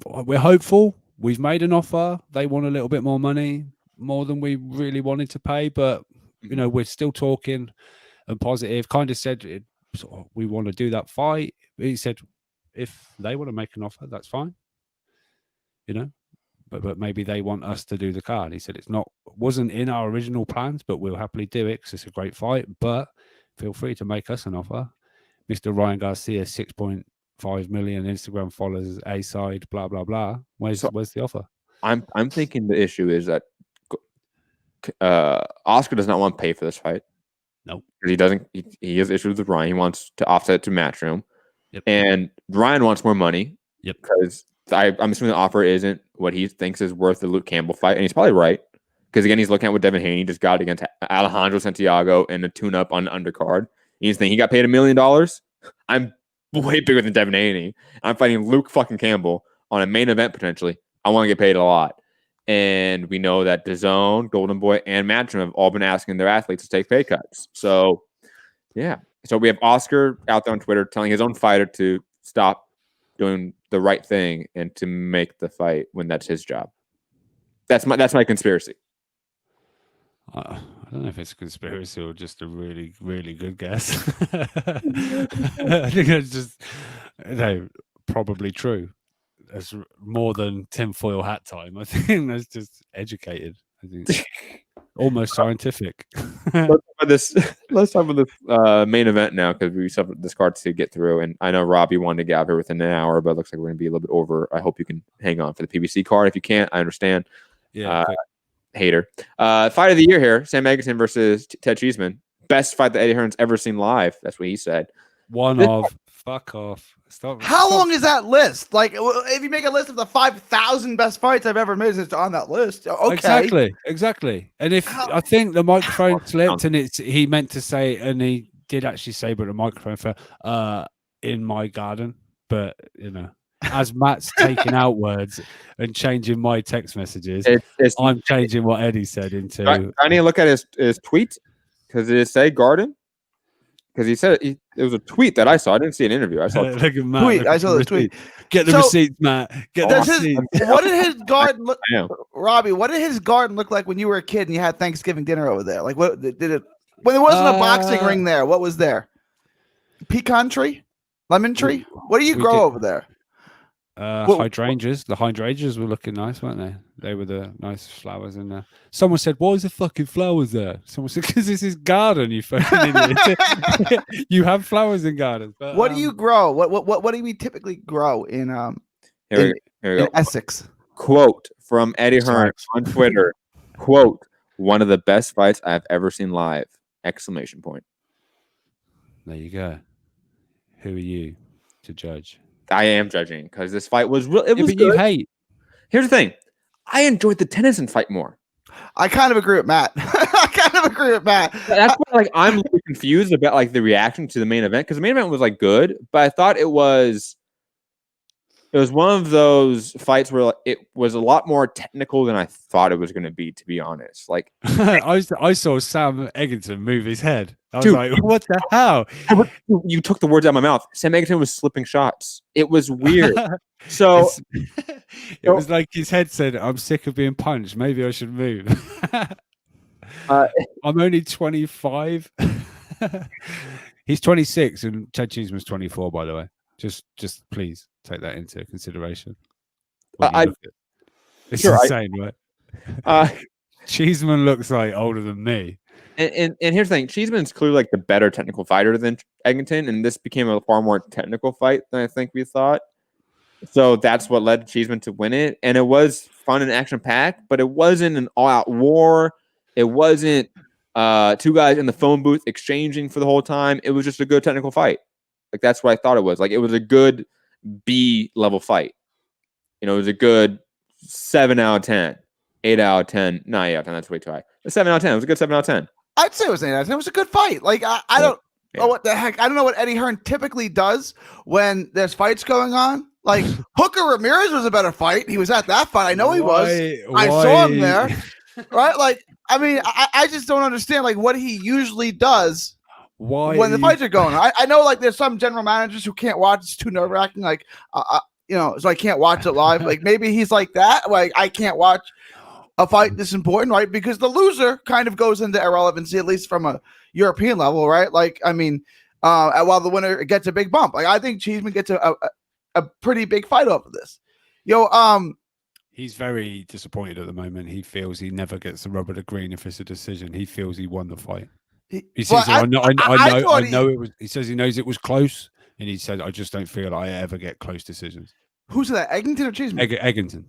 we're hopeful. We've made an offer. They want a little bit more money, more than we really wanted to pay, but we're still talking and positive. Kind of said we want to do that fight. He said if they want to make an offer, that's fine. But maybe they want us to do the card. He said wasn't in our original plans, but we'll happily do it because it's a great fight. But feel free to make us an offer. Mr. Ryan Garcia, 6.5 million Instagram followers, A side, blah blah blah. Where's the offer? I'm thinking the issue is that Oscar does not want to pay for this fight. No, because he doesn't. He has issues with Ryan. He wants to offset it to Matchroom, and Ryan wants more money. Yep, because I'm assuming the offer isn't what he thinks is worth the Luke Campbell fight, and he's probably right. Because again, he's looking at what Devin Haney just got against Alejandro Santiago in a tune-up on the undercard. He's thinking he got paid $1 million. I'm way bigger than Devin Haney. I'm fighting Luke fucking Campbell on a main event potentially. I want to get paid a lot. And we know that DAZN, Golden Boy, and Matchroom have all been asking their athletes to take pay cuts. So, yeah. So we have Oscar out there on Twitter telling his own fighter to stop doing the right thing and to make the fight when that's his job. That's my conspiracy. I don't know if it's a conspiracy or just a really, really good guess. I think it's just probably true. That's more than tinfoil hat time. I think that's just educated. I think almost scientific. Let's talk about this main event now because we still have this card to get through. And I know Robbie wanted to get out here within an hour, but it looks like we're going to be a little bit over. I hope you can hang on for the PBC card. If you can't, I understand. Yeah. Hater. Fight of the year here: Sam Eggington versus Ted Cheeseman. Best fight that Eddie Hearns ever seen live. That's what he said. Fuck off. Stop. How long is that list? Like, if you make a list of the 5,000 best fights I've ever made, it's on that list. Okay. Exactly. And I think the microphone slipped, and he meant to say, and he did actually say, but the microphone for in my garden. But as Matt's taking out words and changing my text messages, I'm changing what Eddie said into. I need to look at his tweet because it say garden. Because he said it was a tweet that I saw. I didn't see an interview. I saw a tweet. I saw the tweet. Get the receipts, Matt. Get the receipts. What did his garden look? Robbie, what did his garden look like when you were a kid and you had Thanksgiving dinner over there? Like, what did it? When there wasn't a boxing ring there, what was there? Pecan tree, lemon tree. What do you grow over there? Hydrangeas. The hydrangeas were looking nice, weren't they? They were the nice flowers in there. Someone said, "Why is the fucking flowers there?" Someone said, "Because this is garden, you fucking idiot." You have flowers in gardens. But, what do you grow? What do we typically grow in here we go. Essex? Quote from Eddie Hearns on Twitter. Quote: "One of the best fights I've ever seen live!" Exclamation point. There you go. who are you to judge? I am judging because this fight was real. It was but good. You hate. Here's the thing. I enjoyed the Tennyson fight more. I kind of agree with Matt. That's why, like, I'm a little confused about like the reaction to the main event, because the main event was like good, but I thought it was one of those fights where it was a lot more technical than I thought it was going to be. To be honest, like I saw Sam Eggington move his head. I was Dude, like, "What the hell?" You took the words out of my mouth. Sam Eggington was slipping shots. It was weird. So it was like his head said, "I'm sick of being punched. Maybe I should move." I'm only 25. He's 26, and Chad Cheeseman's 24. By the way, just please take that into consideration. It's insane, right? Cheeseman looks like older than me. And here's the thing: Cheeseman's clearly like the better technical fighter than Eggington, and this became a far more technical fight than I think we thought. So that's what led Cheeseman to win it, and it was fun and action packed, but it wasn't an all out war. It wasn't two guys in the phone booth exchanging for the whole time. It was just a good technical fight. Like, that's what I thought it was. Like, it was a good B level fight. You know, it was a good 7 out of 10, 8 out of 10, 9 out of 10. That's way too high. A 7 out of 10. It was a good 7 out of 10. I'd say it was 8 out of 10. It was a good fight. Like, I don't know what the heck. I don't know what Eddie Hearn typically does when there's fights going on. Like, Hooker Ramirez was a better fight. He was at that fight. I know he was. I saw him there. Right? Like, I mean, I just don't understand, like, what he usually does when the fights are going on. I know, like, there's some general managers who can't watch. It's too nerve-wracking. Like, you know, so I can't watch it live. Like, maybe he's like that. Like, I can't watch a fight this important, right? Because the loser kind of goes into irrelevancy, at least from a European level, right? Like, I mean, while the winner gets a big bump. Like, I think Cheeseman gets a pretty big fight off of this. He's very disappointed at the moment. He feels he never gets the rub of the green if it's a decision. He feels he won the fight. He says, I know it was. He says he knows it was close, and he said, I just don't feel I ever get close decisions. Who's that? Eggington or Cheeseman? Eggington.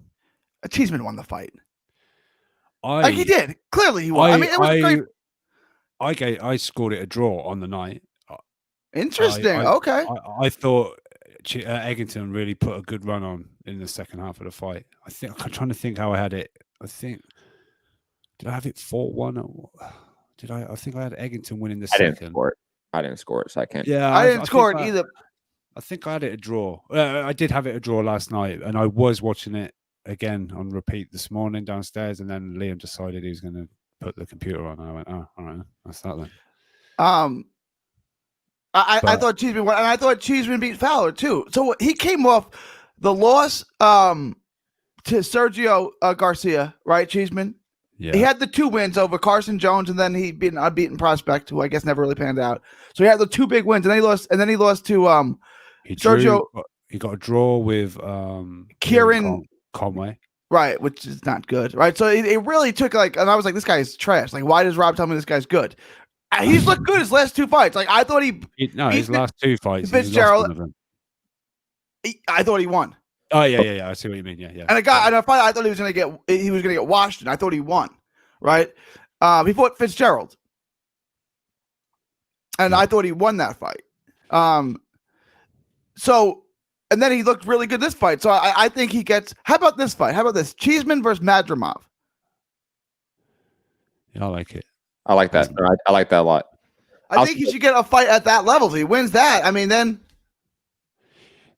Cheeseman won the fight. Like, he did. Clearly he won. I mean, it was great. I scored it a draw on the night. Interesting. Okay. I thought Eggington really put a good run on in the second half of the fight. I'm trying to think how I had it. Did I have it 4-1? Did I? I think I had Eggington winning the second. I didn't score it, so I can't. Yeah, I didn't score it either. I think I had it a draw. I did have it a draw last night, and I was watching it again on repeat this morning downstairs, and then Liam decided he was going to put the computer on. And I went, oh, all right, that's that then. I thought Cheeseman won, and I thought Cheeseman beat Fowler too. So he came off the loss to Sergio Garcia, right? Cheeseman. Yeah. He had the 2 wins over Carson Jones, and then he beat an unbeaten prospect who I guess never really panned out. So he had the 2 big wins, and then he lost. And then he lost to Sergio. He got a draw with Kieran Conway, right? Which is not good, right? So it really took and I was like, this guy's trash. Like, why does Rob tell me this guy's good? He's looked good his last 2 fights. Like, I thought his last 2 fights. Fitzgerald. I thought he won. Oh yeah. I see what you mean. Yeah. And a fight I thought he was gonna get washed, and I thought he won. Right? He fought Fitzgerald, and I thought he won that fight. So, and then he looked really good this fight. So I think he gets. How about this fight? How about this? Cheeseman versus Madrimov. Yeah, I like it. I like that. I like that a lot. I think he should get a fight at that level. If he wins that, I mean, then.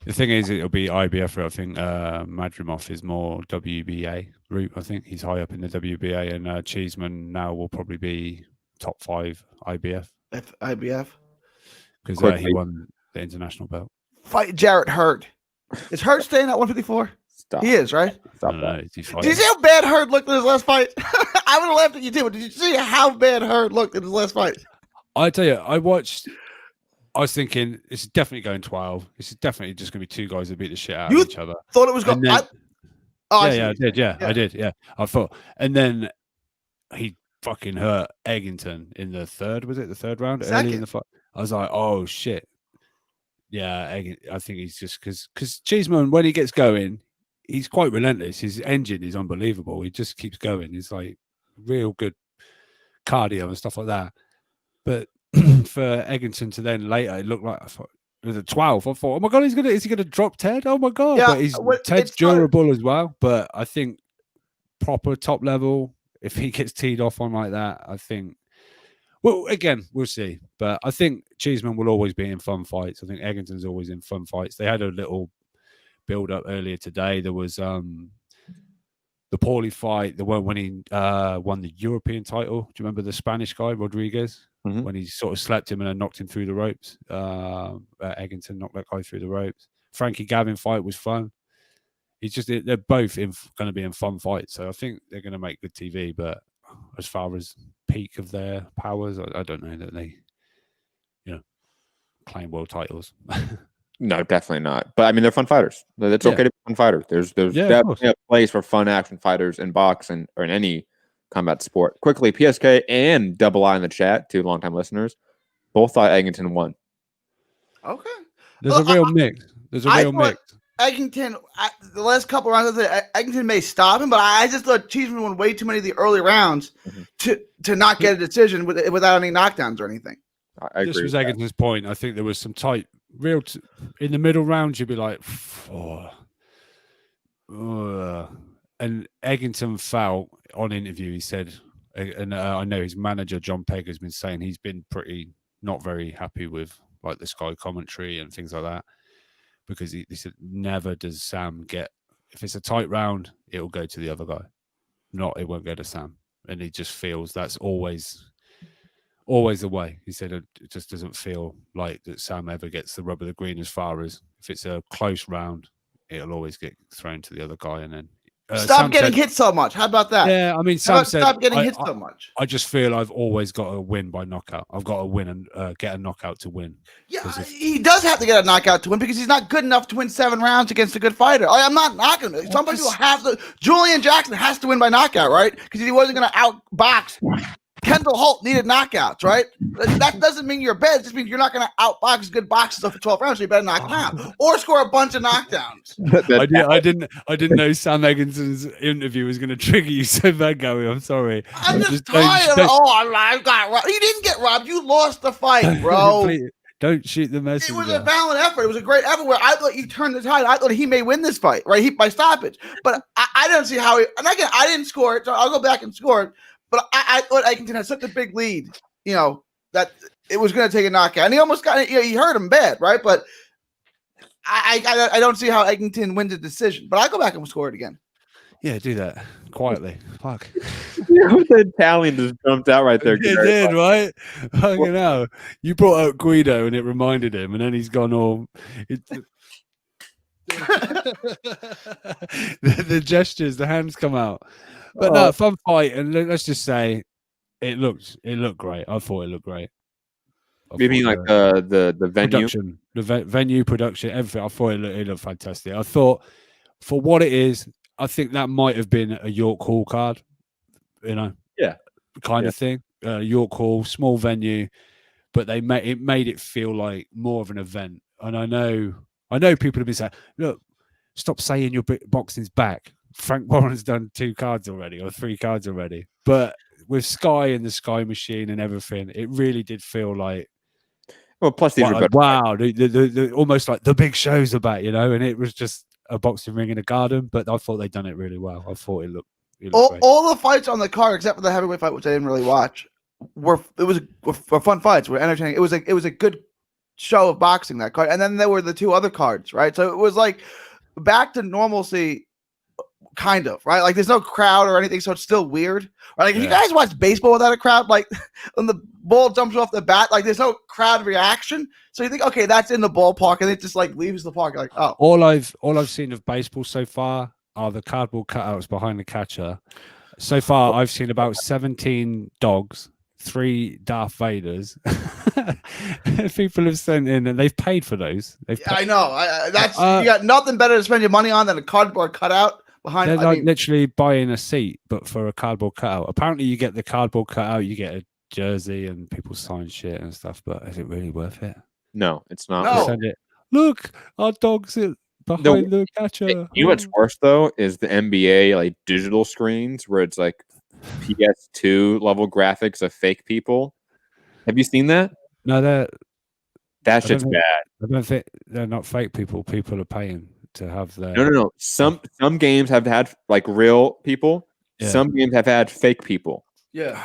The thing is, it'll be IBF route. I think Madrimov is more WBA route. I think he's high up in the WBA, and Cheeseman now will probably be top 5 IBF. IBF? Because he won the international belt. Fight Jarrett Hurd. Is Hurd staying at 154? Stop. He is, right? Stop that. Did you see how bad Hurd looked in his last fight? I would have laughed at you too, but did you see how bad Hurd looked in his last fight? I tell you, I was thinking, it's definitely going 12. This is definitely just going to be 2 guys that beat the shit out of each other. Thought it was going. I did. I did. Yeah, I thought, and then he fucking hurt Eggington in the third. Was it the third round? Second. Early in the fight. I was like, oh shit. Yeah, I think he's just because Cheeseman, when he gets going, he's quite relentless. His engine is unbelievable. He just keeps going. He's like real good cardio and stuff like that. But for Eggington to then later, it looked like I thought was it 12? I thought, oh my god, is he gonna drop Ted? Oh my god! Yeah, but Ted's durable as well. But I think proper top level, if he gets teed off on like that, I think. Well, again, we'll see. But I think Cheeseman will always be in fun fights. I think Eggington's always in fun fights. They had a little build up earlier today. There was the Paulie fight, the one when he won the European title. Do you remember the Spanish guy, Rodriguez? Mm-hmm. When he sort of slapped him and then knocked him through the ropes. Eggington knocked that guy through the ropes. Frankie Gavin fight was fun. They're both going to be in fun fights. So I think they're going to make good TV. But as far as peak of their powers, I don't know that they, claim world titles. No, definitely not. But I mean, they're fun fighters. It's okay to be a fun fighter. There's definitely a place for fun action fighters in boxing or in any combat sport. Quickly, PSK and Double I in the chat, 2 longtime listeners, both thought Eggington won. Okay. There's a real mix. Eggington, the last couple rounds, Eggington may stop him, but I just thought Cheeseman won way too many of the early rounds to not get a decision without any knockdowns or anything. I this agree was with Eggington's point. I think there was some tight, in the middle rounds, you'd be like, and Eggington felt on interview, he said, and I know his manager, John Pegg, has been saying he's been not very happy with like the Sky commentary and things like that. Because he said, never does Sam get, if it's a tight round, it'll go to the other guy. It won't go to Sam. And he just feels that's always the way. He said it just doesn't feel like that Sam ever gets the rub of the green as far as if it's a close round, it'll always get thrown to the other guy. And then stop getting hit so much. How about that? Yeah, I mean, Sam said, stop getting hit so much. I just feel I've always got to win by knockout. I've got to win and get a knockout to win. Yeah, he does have to get a knockout to win because he's not good enough to win 7 rounds against a good fighter. I'm not knocking him. Some people have to. Julian Jackson has to win by knockout, right? Because he wasn't going to outbox. Kendall Holt needed knockouts, right? That doesn't mean you're bad. It just means you're not going to outbox good boxers for 12 rounds, so you better knock him out or score a bunch of knockdowns. I didn't know Sam Eggington's interview was going to trigger you so bad, Gary. I'm sorry. I'm just tired. I got robbed. You didn't get robbed. You lost the fight, bro. Don't shoot the messenger. It was a valiant effort. It was a great effort where I thought you turned the tide. I thought he may win this fight, right? By stoppage. But I don't see how and again, I didn't score it, so I'll go back and score it. But I thought Eggington had such a big lead, that it was going to take a knockout. And he almost got it. He hurt him bad, right? But I don't see how Eggington wins a decision. But I'll go back and score it again. Yeah, do that quietly. Fuck. The Italian just jumped out right there. It did, right? Fucking hell. You brought out Guido and it reminded him, and then he's gone all... the gestures, the hands come out. But no, fun fight, and let's just say it looked great. I thought it looked great. You mean like the venue? Production, venue production, everything. I thought it looked fantastic. I thought for what it is, I think that might have been a York Hall card, kind of thing. York Hall, small venue, but they made it feel like more of an event. And I know people have been saying, look, stop saying your boxing's back. Frank Warren's done 2 cards already or 3 cards already. But with Sky and the Sky Machine and everything, it really did feel like, well, plus these were better. Wow, the almost like the big shows are back, and it was just a boxing ring in a garden. But I thought they'd done it really well. I thought it looked great. All the fights on the card, except for the heavyweight fight, which I didn't really watch, were fun fights. Were entertaining. It was a good show of boxing, that card. And then there were the 2 other cards, right? So it was like back to normalcy. Kind of, right? Like there's no crowd or anything, so it's still weird. Right? Like if you guys watch baseball without a crowd, like when the ball jumps off the bat, like there's no crowd reaction. So you think, okay, that's in the ballpark, and it just like leaves the park. Like, oh. All I've seen of baseball so far are the cardboard cutouts behind the catcher. So far, I've seen about 17 dogs, 3 Darth Vaders. People have sent in, and they've paid for those. I know. You got nothing better to spend your money on than a cardboard cutout. They're literally buying a seat, but for a cardboard cutout. Apparently, you get the cardboard cutout, you get a jersey, and people sign shit and stuff. But is it really worth it? No, it's not. No. Send it. Look, our dog's behind the catcher. You know what's worse though is the NBA like digital screens where it's like PS2 level graphics of fake people. Have you seen that? No, That shit's bad. I don't think they're not fake people. People are paying to have their. No. Some games have had like real people. Yeah. Some games have had fake people. Yeah.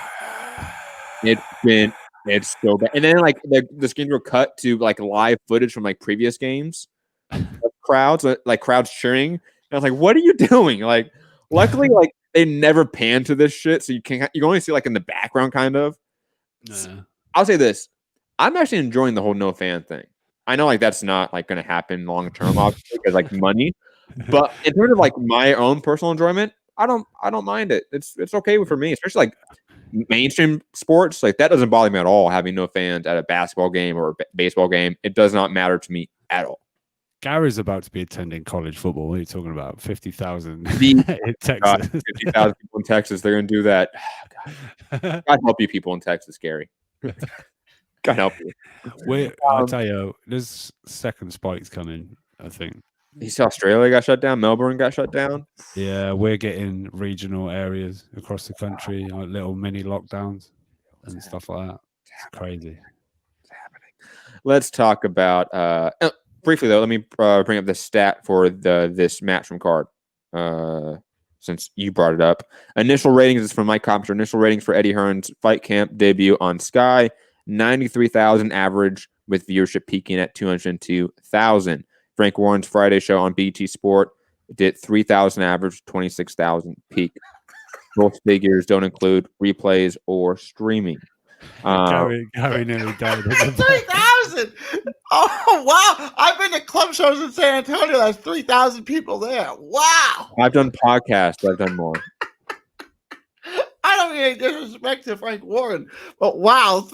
It's so bad. And then like the screens were cut to like live footage from like previous games of crowds, like crowds cheering. And I was like, what are you doing? Like, luckily, like they never pan to this shit, so you can only see like in the background kind of. Nah. I'll say this. I'm actually enjoying the whole no fan thing. I know like that's not like gonna happen long term, obviously, because like money. But in terms of like my own personal enjoyment, I don't mind it. It's okay for me, especially like mainstream sports. Like that doesn't bother me at all. Having no fans at a basketball game or a baseball game, it does not matter to me at all. Gary's about to be attending college football. What are you talking about? 50,000 in Texas. 50,000 people in Texas. They're gonna do that. God help you, people in Texas, Gary. God help you. I'll tell you, there's second spikes coming. I think. East Australia got shut down. Melbourne got shut down. Yeah, we're getting regional areas across the country, like little mini lockdowns and stuff like that. It's crazy. It's happening. Let's talk about briefly though. Let me bring up the stat for this matchroom card. Since you brought it up, initial ratings is from Mike Copster. Initial ratings for Eddie Hearns' Fight Camp debut on Sky, 93,000 average, with viewership peaking at 202,000. Frank Warren's Friday show on BT Sport did 3,000 average, 26,000 peak. Both figures don't include replays or streaming. Gary nearly died. 3,000! Oh, wow. I've been to club shows in San Antonio. That's 3,000 people there. Wow. I've done podcasts, but I've done more. I don't mean any disrespect to Frank Warren, but wow.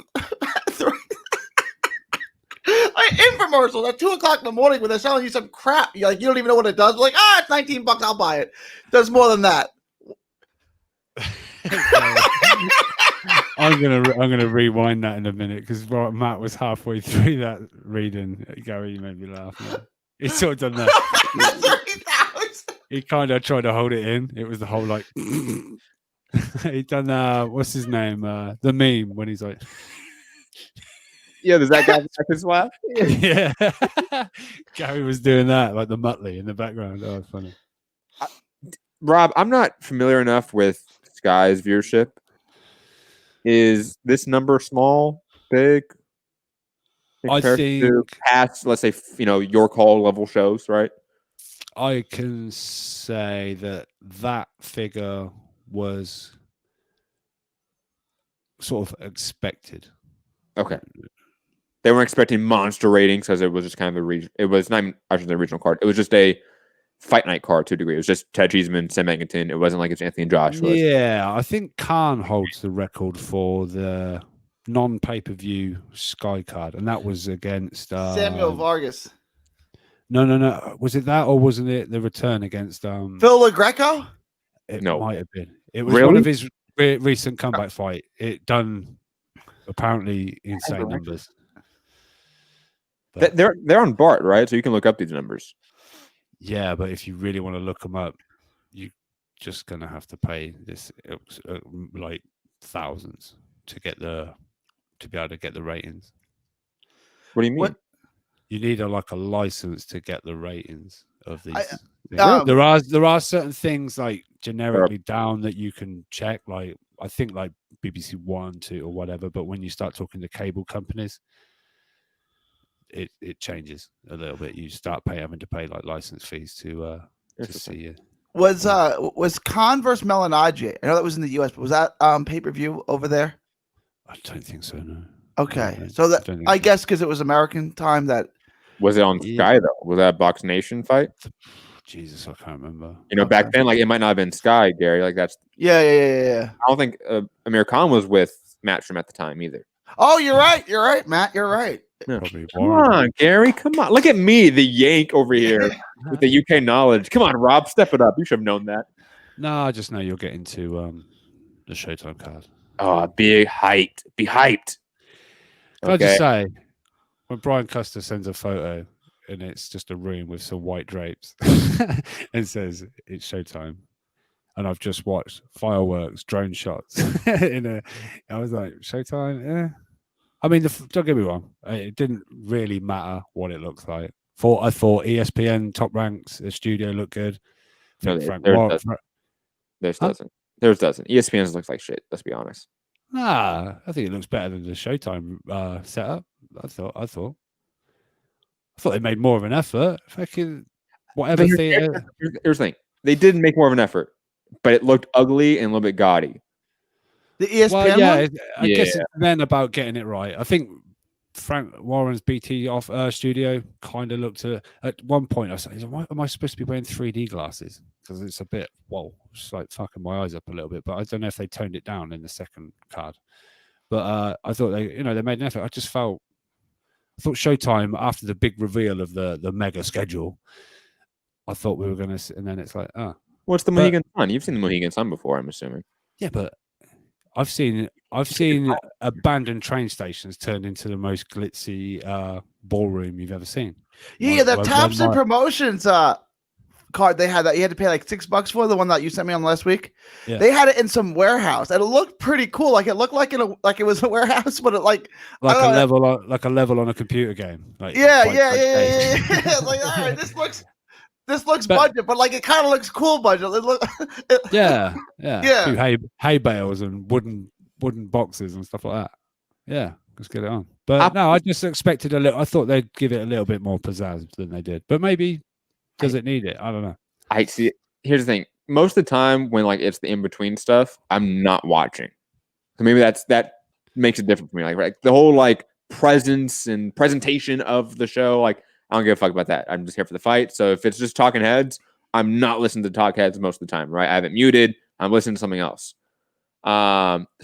Like infomercials at 2:00 in the morning when they're selling you some crap. You're like, you don't even know what it does. Like, it's $19. I'll buy it. Does more than that. I'm gonna rewind that in a minute because Matt was halfway through that reading. Gary, you made me laugh. Man. He sort of done that. 30,000. He kind of tried to hold it in. It was the whole like. He done what's his name? The meme when he's like. Yeah, does that guy back his laugh? Yeah, Gary was doing that like the Muttley in the background. Oh, funny. Rob, I'm not familiar enough with Sky's viewership. Is this number small, big? I think past, let's say, your call level shows, right? I can say that figure was sort of expected. Okay. They weren't expecting monster ratings because it was just kind of it was not even actually the original card. It was just a fight night card to a degree. It was just Ted Cheeseman, Sam Eggington. It wasn't like it's Anthony and Joshua. Yeah, I think Khan holds the record for the non-pay-per-view Sky card, and that was against Samuel Vargas. No. Was it that, or wasn't it the return against Phil LaGreco? It no. might have been. It was one of his recent comeback fight. It done apparently insane numbers. But they're on BART, right? So you can look up these numbers. Yeah, but if you really want to look them up, you're just gonna have to pay this like thousands to be able to get the ratings. What do you mean? You need a license to get the ratings of these. There are certain things like generically down that you can check. Like I think like BBC 1, 2, or whatever. But when you start talking to cable companies, it changes a little bit. You start having to pay like license fees to see it. Was Khan versus Melanage? I know that was in the US, but was that pay-per-view over there? I don't think so. No. Okay, so I guess because it was American time. That was it on Sky though? Was that a Box Nation fight? Jesus, I can't remember. Back then, like it might not have been Sky, Gary. Like that's yeah. I don't think Amir Khan was with Matchroom at the time either. Oh, you're right, Matt. You're right. No. Come on, Gary. Come on. Look at me, the Yank over here with the UK knowledge. Come on, Rob. Step it up. You should have known that. No, I just know you'll get into the Showtime card. Oh, be hyped. Be hyped. Can I just say, when Brian Custer sends a photo and it's just a room with some white drapes and says it's Showtime, and I've just watched fireworks, drone shots I was like, Showtime? Yeah. I mean, don't get me wrong. It didn't really matter what it looks like. I thought ESPN Top Ranks, the studio looked good. No, Frank theirs Warren. doesn't. Theirs doesn't. Theirs doesn't. ESPN's looks like shit. Let's be honest. Nah, I think it looks better than the Showtime setup. I thought they made more of an effort. Fucking whatever theater. Here's the thing: they did make more of an effort, but it looked ugly and a little bit gaudy. The ESPN one? I Yeah. guess it's then about getting it right. I think Frank Warren's BT off studio kind of looked at one point. I said, "Why am I supposed to be wearing 3D glasses?" Because it's a bit it's like fucking my eyes up a little bit. But I don't know if they toned it down in the second card. But I thought they made an effort. I thought Showtime, after the big reveal of the mega schedule, I thought we were going to, and then it's like, what's the Mohegan Sun? You've seen the Mohegan Sun before, I'm assuming. Yeah, but I've seen abandoned train stations turned into the most glitzy ballroom you've ever seen. Yeah, the Thompson Promotions card they had that you had to pay like $6 for, the one that you sent me on last week. Yeah. They had it in some warehouse and it looked pretty cool. Like it looked like it was a warehouse, but it like a level on a computer game. Like yeah. Like, all right, this looks budget, but like it kind of looks cool budget. Yeah. Hay bales and wooden boxes and stuff like that. Yeah, let's get it on. But no, I just expected a little. I thought they'd give it a little bit more pizzazz than they did. But maybe does it need it? I don't know. I see. Here's the thing: most of the time when like it's the in between stuff, I'm not watching. So maybe that makes it different for me. Like the whole like presence and presentation of the show, like. I don't give a fuck about that. I'm just here for the fight. So if it's just talking heads, I'm not listening to talk heads most of the time, right? I have it muted. I'm listening to something else. So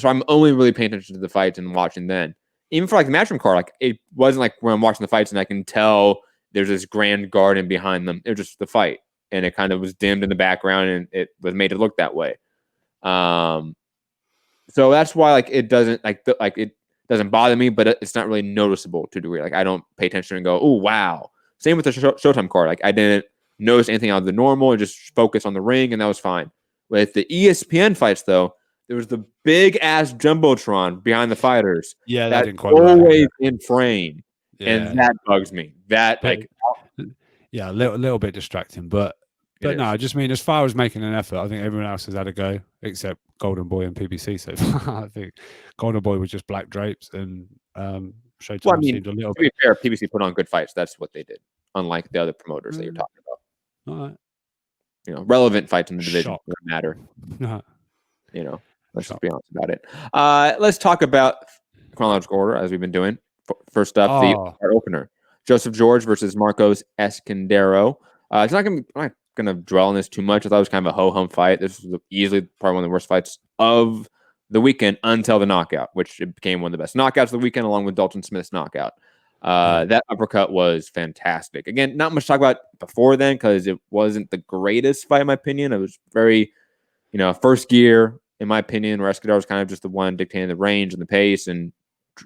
I'm only really paying attention to the fights and watching then. Even for like the matchroom card, like it wasn't like when I'm watching the fights and I can tell there's this grand garden behind them. It was just the fight. And it kind of was dimmed in the background and it was made to look that way. So that's why like it doesn't it doesn't bother me, but it's not really noticeable to a degree. Like I don't pay attention and go, oh wow. Same with the Showtime card. Like I didn't notice anything out of the normal and just focus on the ring, and that was fine. With the ESPN fights, though, there was the big ass jumbotron behind the fighters. Yeah, that didn't quite always in frame, and that bugs me. That a little bit distracting, but no, I just mean as far as making an effort, I think everyone else has had a go except Golden Boy and PBC so far. I think Golden Boy was just black drapes and. Showtime seemed a little to be fair, PBC put on good fights. That's what they did, unlike the other promoters that you're talking about. All right. Relevant fights in the division that matter. Let's just be honest about it. Let's talk about chronological order as we've been doing. First up, the opener: Joseph George versus Marcos Escondero. I'm not going to dwell on this too much. I thought it was kind of a ho-hum fight. This was easily probably one of the worst fights of the weekend until the knockout, which it became one of the best knockouts of the weekend, along with Dalton Smith's knockout. That uppercut was fantastic. Again, not much to talk about before then because it wasn't the greatest fight, in my opinion. It was very, first gear, in my opinion, where Escondero was kind of just the one dictating the range and the pace, and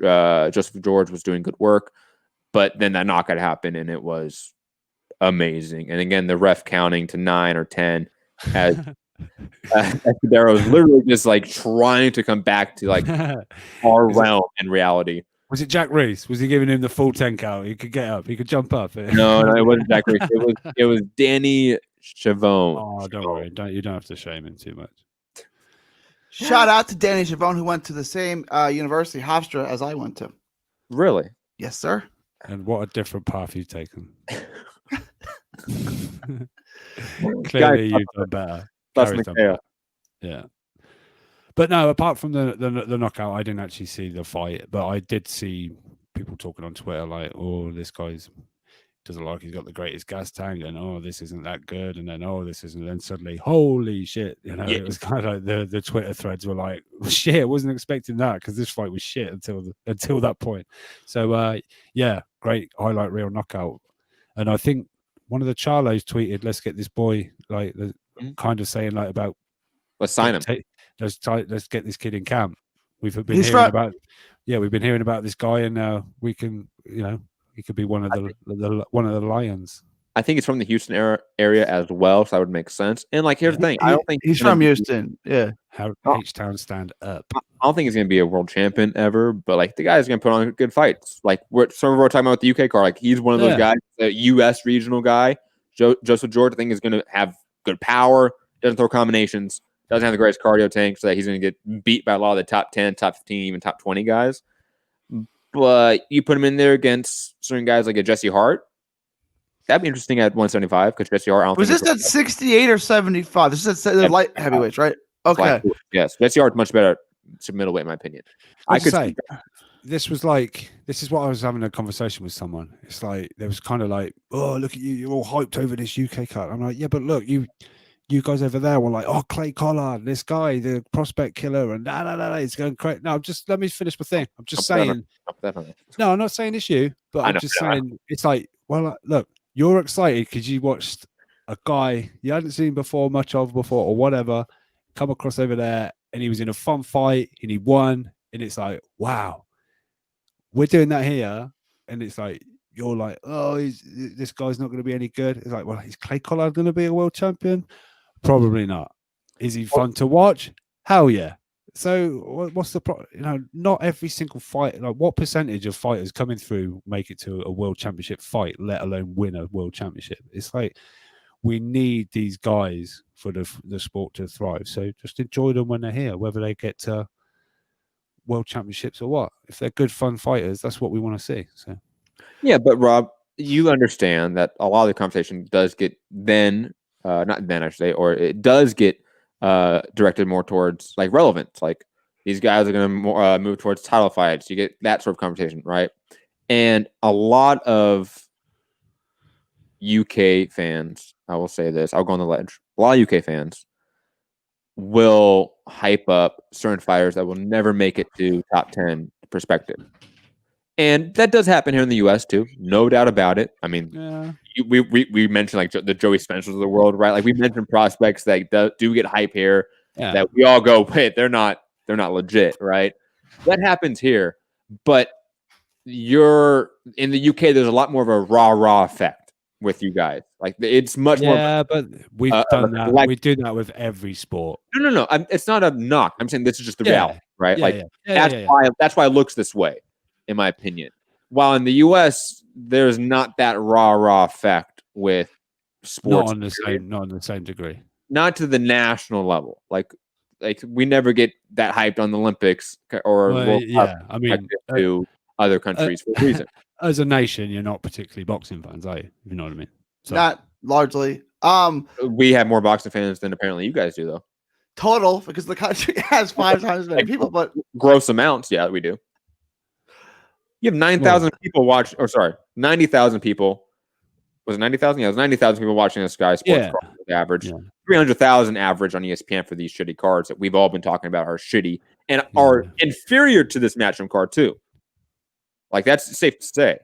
Joseph George was doing good work. But then that knockout happened, and it was amazing. And again, the ref counting to 9 or 10 as Escondero was literally just like trying to come back to like our realm in reality. Was it Jack Reese? Was he giving him the full 10 count? He could get up. He could jump up. No, it wasn't Jack Reese. It was Danny Chavone. Oh, don't worry. You don't have to shame him too much. Shout out to Danny Chavone, who went to the same university, Hofstra, as I went to. Really? Yes, sir. And what a different path you've taken. Clearly, you've done better. Yeah, but no. Apart from the knockout, I didn't actually see the fight, but I did see people talking on Twitter like, "Oh, this guy's doesn't like he's got the greatest gas tank," and "Oh, this isn't that good," and then "Oh, this isn't." And then suddenly, holy shit! It was kind of like the Twitter threads were like, "Shit, I wasn't expecting that because this fight was shit until that point." So, great highlight reel knockout, and I think one of the Charlos tweeted, "Let's get this boy like." Kind of saying like about let's sign him. Let's get this kid in camp. We've been hearing about this guy, and we can, he could be one of the Lions. I think it's from the Houston area as well, so that would make sense. And like, here's the thing: I don't think he's from Houston. Yeah, How H-Town stand up. I don't think he's going to be a world champion ever, but like the guy's going to put on good fights. Like some of our talking about the UK card, like he's one of those guys, the US regional guy. Joseph George, I think, is going to have good power, doesn't throw combinations, doesn't have the greatest cardio tank, so that he's going to get beat by a lot of the top 10, top 15, even top 20 guys. But you put him in there against certain guys like a Jesse Hart. That'd be interesting at 175 because Jesse Hart. Was this at 68 or 75? This is at light heavyweights, right? Okay. Yes, Jesse Hart's much better to middleweight, in my opinion. I could say this is what I was having a conversation with someone. It's like there was kind of like, oh, look at you, you're all hyped over this UK card. I'm like, yeah, but look, you guys over there were like, oh, Clay Collard, this guy, the prospect killer, and it's going crazy. No, just let me finish my thing. I'm just saying. No, I'm not saying it's you, but I'm just saying it's like, well, look, you're excited because you watched a guy you hadn't seen much of before, or whatever, come across over there, and he was in a fun fight, and he won, and it's like, wow, we're doing that here, and it's like, you're like, oh, this guy's not going to be any good. It's like, well, is Clay Collard going to be a world champion? Probably not. Is he fun to watch? Hell yeah. So what's the problem? You know, not every single fight. Like, what percentage of fighters coming through make it to a world championship fight, let alone win a world championship? It's like we need these guys for the sport to thrive. So just enjoy them when they're here, whether they get to world championships or what. If they're good, fun fighters, that's what we want to see. So yeah, but Rob, you understand that a lot of the conversation does get or it does get directed more towards like relevance. Like these guys are going to move towards title fights. You get that sort of conversation, right? And a lot of UK fans, I will say this, I'll go on the ledge. A lot of UK fans will hype up certain fighters that will never make it to top 10 perspective. And that does happen here in the U.S. too, no doubt about it. I mean, we mentioned like the Joey Spencers of the world, right? Like we mentioned prospects that do get hype here that we all go, wait, they're not legit, right? That happens here, but you're in the UK. There's a lot more of a rah effect with you guys. Like it's much more. Yeah, but we've done that. We do that with every sport. No. It's not a knock. I'm saying this is just the reality, right? That's why it looks this way. In my opinion, while in the U.S. there's not that rah effect with sports, not on the same degree, not to the national level. Like we never get that hyped on the Olympics or World Cup. I mean, to other countries for a reason. As a nation, you're not particularly boxing fans, are you? You know what I mean? So. Not largely. We have more boxing fans than apparently you guys do, though. Total, because the country has 5 times as many people, but gross amounts, yeah, we do. You have 9,000 people watch, or sorry, 90,000 people. Was it 90,000? Yeah, it was 90,000 people watching the Sky Sports card average. 300,000 average on ESPN for these shitty cards that we've all been talking about are shitty and are inferior to this Matchroom card too. Like that's safe to say.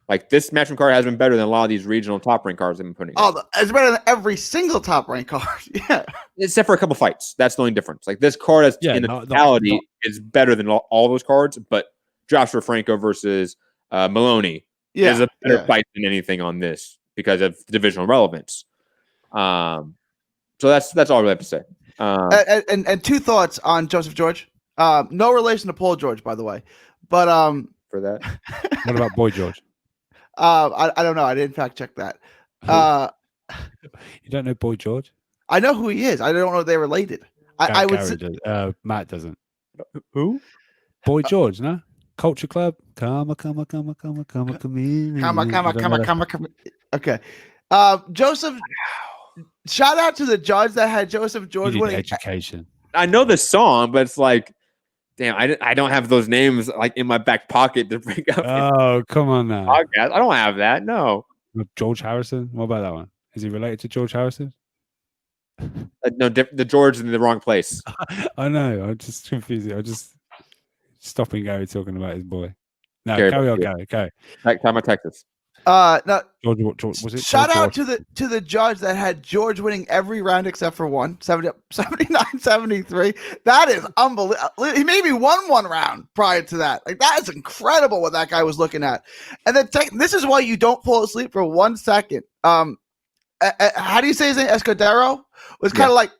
Like this Matchroom card has been better than a lot of these regional top rank cards they've been putting. Oh, it's better than every single top rank card. Yeah, except for a couple fights. That's the only difference. Like this card in the totality is better than all those cards, but Joshua Franco versus Maloney is a better fight than anything on this because of divisional relevance. So that's all I have to say. And 2 thoughts on Joseph George. No relation to Paul George, by the way. But for that, what about Boy George? I don't know. I didn't fact check that. You don't know Boy George? I know who he is. I don't know if they're related. I would. Matt doesn't. Who? Boy George, no? Culture Club. Come in. Okay. Joseph. Shout out to the judge that had Joseph George winning. Education. I know the song, but it's like, damn, I don't have those names like in my back pocket to bring up. Oh, come on now. Podcast. I don't have that. No. George Harrison. What about that one? Is he related to George Harrison? No, the George is in the wrong place. I know. I'm just confused. I'm just stopping Gary talking about his boy. No, Gary, carry on, Gary. Okay. Time of Texas. No. George, was it? Shout George out to the judge that had George winning every round except for one, 79-73. That is unbelievable. He maybe won one round prior to that. Like that is incredible what that guy was looking at. And then this is why you don't fall asleep for 1 second. How do you say his name? Escudero was kind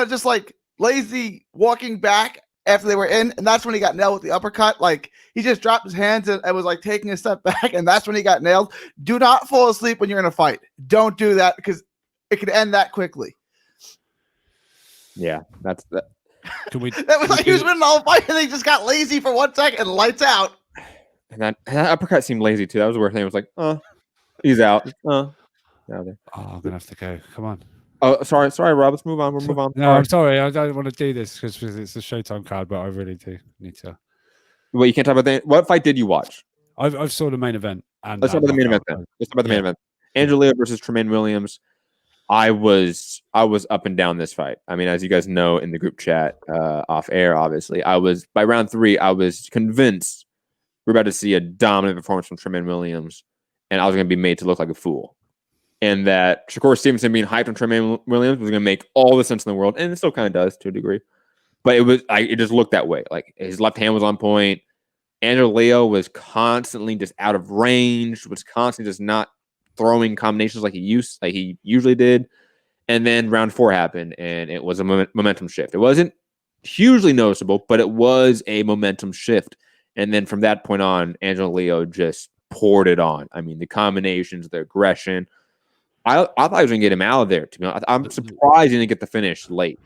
of just like lazy walking back after they were in, and that's when he got nailed with the uppercut. Like, he just dropped his hands and was like taking a step back, and that's when he got nailed. Do not fall asleep when you're in a fight. Don't do that because it could end that quickly. Yeah, that's that. That was like he was winning the whole fight, and he just got lazy for 1 second and lights out. And that uppercut seemed lazy too. That was the worst thing. It was like, he's out. Out there. Oh, I'm gonna have to go. Come on. Oh, sorry, Rob. Let's move on. We'll move on. No, I'm sorry. I don't want to do this because it's a Showtime card, but I really do need to. Well, you can't talk about what fight did you watch? I've saw the main event. And let's talk about the main event then. Let's talk about the main event. Angelina versus Tremaine Williams. I was up and down this fight. I mean, as you guys know in the group chat, off air, obviously, by round 3, I was convinced we're about to see a dominant performance from Tremaine Williams, and I was going to be made to look like a fool. And that Shakur Stevenson being hyped on Tremaine Williams was going to make all the sense in the world, and it still kind of does to a degree. But it just looked that way. Like, his left hand was on point. Andrew Leo was constantly just out of range, was constantly just not throwing combinations like he usually did. And then round 4 happened, and it was a momentum shift. It wasn't hugely noticeable, but it was a momentum shift. And then from that point on, Angelo Leo just poured it on. I mean, the combinations, the aggression. I thought I was going to get him out of there. To be honest, I'm surprised he didn't get the finish late.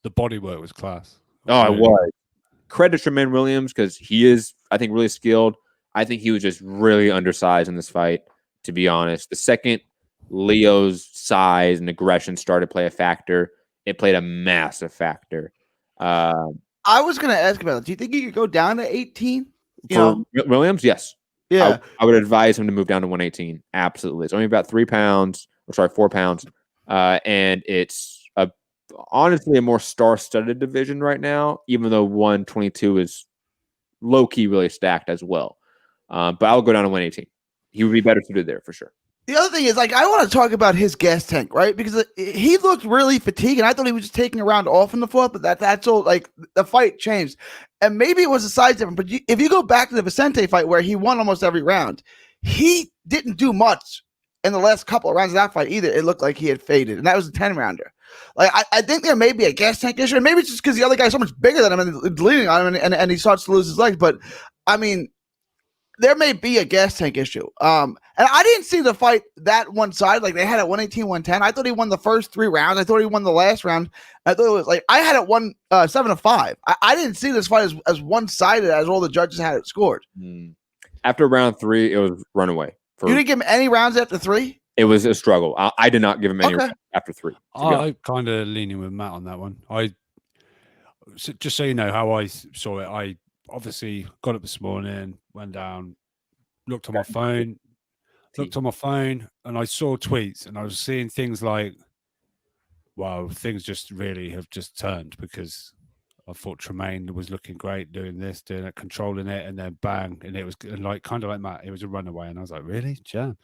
The bodywork was class. Oh, it was. Credit to Tremaine Williams because he is, I think, really skilled. I think he was just really undersized in this fight, to be honest. The second Leo's size and aggression started to play a factor, it played a massive factor. I was going to ask about it. Do you think he could go down to 18? For Williams, yes. Yeah. I would advise him to move down to 118. Absolutely. It's only about 4 pounds. And it's honestly a more star-studded division right now, even though 122 is low-key really stacked as well. But I'll go down to 118. He would be better suited there for sure. The other thing is, like, I want to talk about his gas tank, right? Because he looked really fatigued, and I thought he was just taking a round off in the fourth, but that's all, like, the fight changed. And maybe it was a size difference, but if you go back to the Vicente fight where he won almost every round, he didn't do much in the last couple of rounds of that fight either. It looked like he had faded, and that was a 10-rounder. Like, I think there may be a gas tank issue, and maybe it's just because the other guy's so much bigger than him and leaning on him, and he starts to lose his legs. But, I mean, there may be a gas tank issue. And I didn't see the fight that one side. Like, they had it 118, 110. I thought he won the first 3 rounds. I thought he won the last round. I thought it was like, I had it 7-5. I didn't see this fight as one-sided as all the judges had it scored. After round 3, it was runaway. You didn't give him any rounds after 3? It was a struggle. I did not give him any rounds after 3. I kind of leaning with Matt on that one. Just so you know how I saw it, I obviously got up this morning, went down, looked on my phone, and I saw tweets, and I was seeing things like, wow, things just really have just turned, because I thought Tremaine was looking great doing this, doing it, controlling it, and then bang, and it was like kind of like Matt, it was a runaway, and I was like, really? Jam.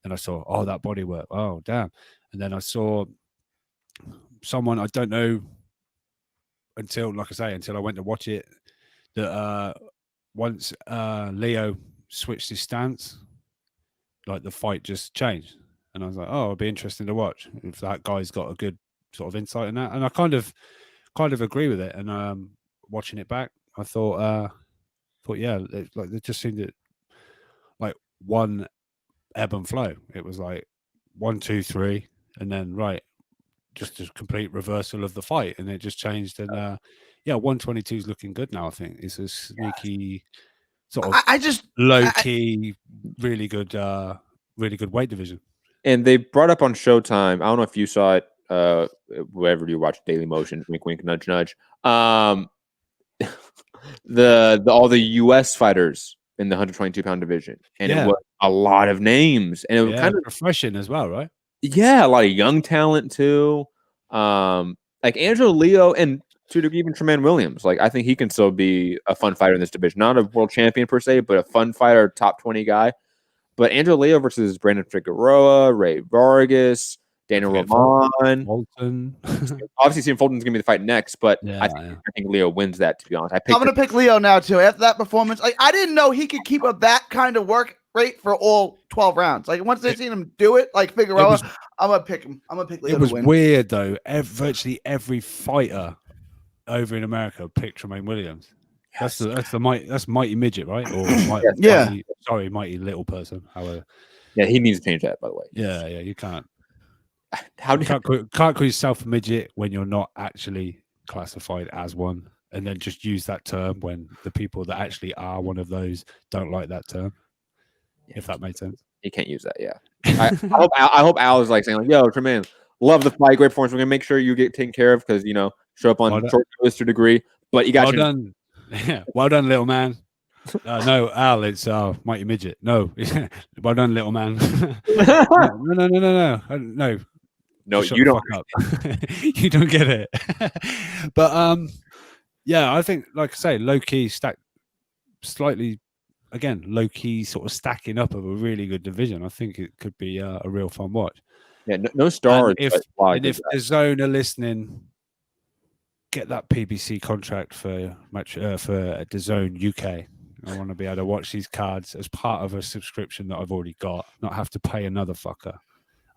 Then I saw, oh, that body work, oh, damn. And then I saw someone, I don't know, until I went to watch it, that once Leo switched his stance, like the fight just changed. And I was like, oh, it'll be interesting to watch if that guy's got a good sort of insight in that. And I kind of agree with it. And watching it back, I thought yeah, it just seemed it like one ebb and flow. It was like 1, 2, 3, and then just a complete reversal of the fight, and it just changed. And 122 is looking good now. I think it's a sneaky sort of low key, really good weight division. And they brought up on Showtime, I don't know if you saw it, wherever you watch Daily Motion, wink, wink, nudge, nudge. All the U.S. fighters in the 122-pound division, and it was a lot of names, and it was kind of refreshing as well, right? Yeah, a lot of young talent too, like Angelo Leo and even Tremaine Williams. Like, I think he can still be a fun fighter in this division. Not a world champion per se, but a fun fighter, top 20 guy. But Angelo Leo versus Brandon Figueroa, Ray Vargas, Daniel Roman. Fulton. Obviously, Stephen Fulton's going to be the fight next, but I think Leo wins that, to be honest. I'm going to pick Leo now, too. After that performance, I didn't know he could keep up that kind of work rate for all 12 rounds. Like, once they seen him do it, like Figueroa, I'm going to pick him. I'm going to pick Leo to win. It was weird, though. Virtually every fighter over in America pick Tremaine Williams. Yes. That's mighty midget, right? Or mighty little person. However, yeah, he needs to change that. By the way, yeah, you can't. Can't call yourself a midget when you're not actually classified as one, and then just use that term when the people that actually are one of those don't like that term. Yeah, if that makes sense. You can't use that. Yeah, I hope Al is like saying like, "Yo, Tremaine, love the fight, great performance. We're gonna make sure you get taken care of because show up on short notice to a degree, but you got well done, well done, little man." No, Al, it's mighty midget. No, well done, little man. No. No, you don't. Up. You don't get it. But yeah, I think, like I say, low key slightly again, low key sort of stacking up of a really good division. I think it could be a real fun watch. Yeah, no stars. And if the Zone are listening, get that PBC contract for the Zone UK. I want to be able to watch these cards as part of a subscription that I've already got, not have to pay another fucker.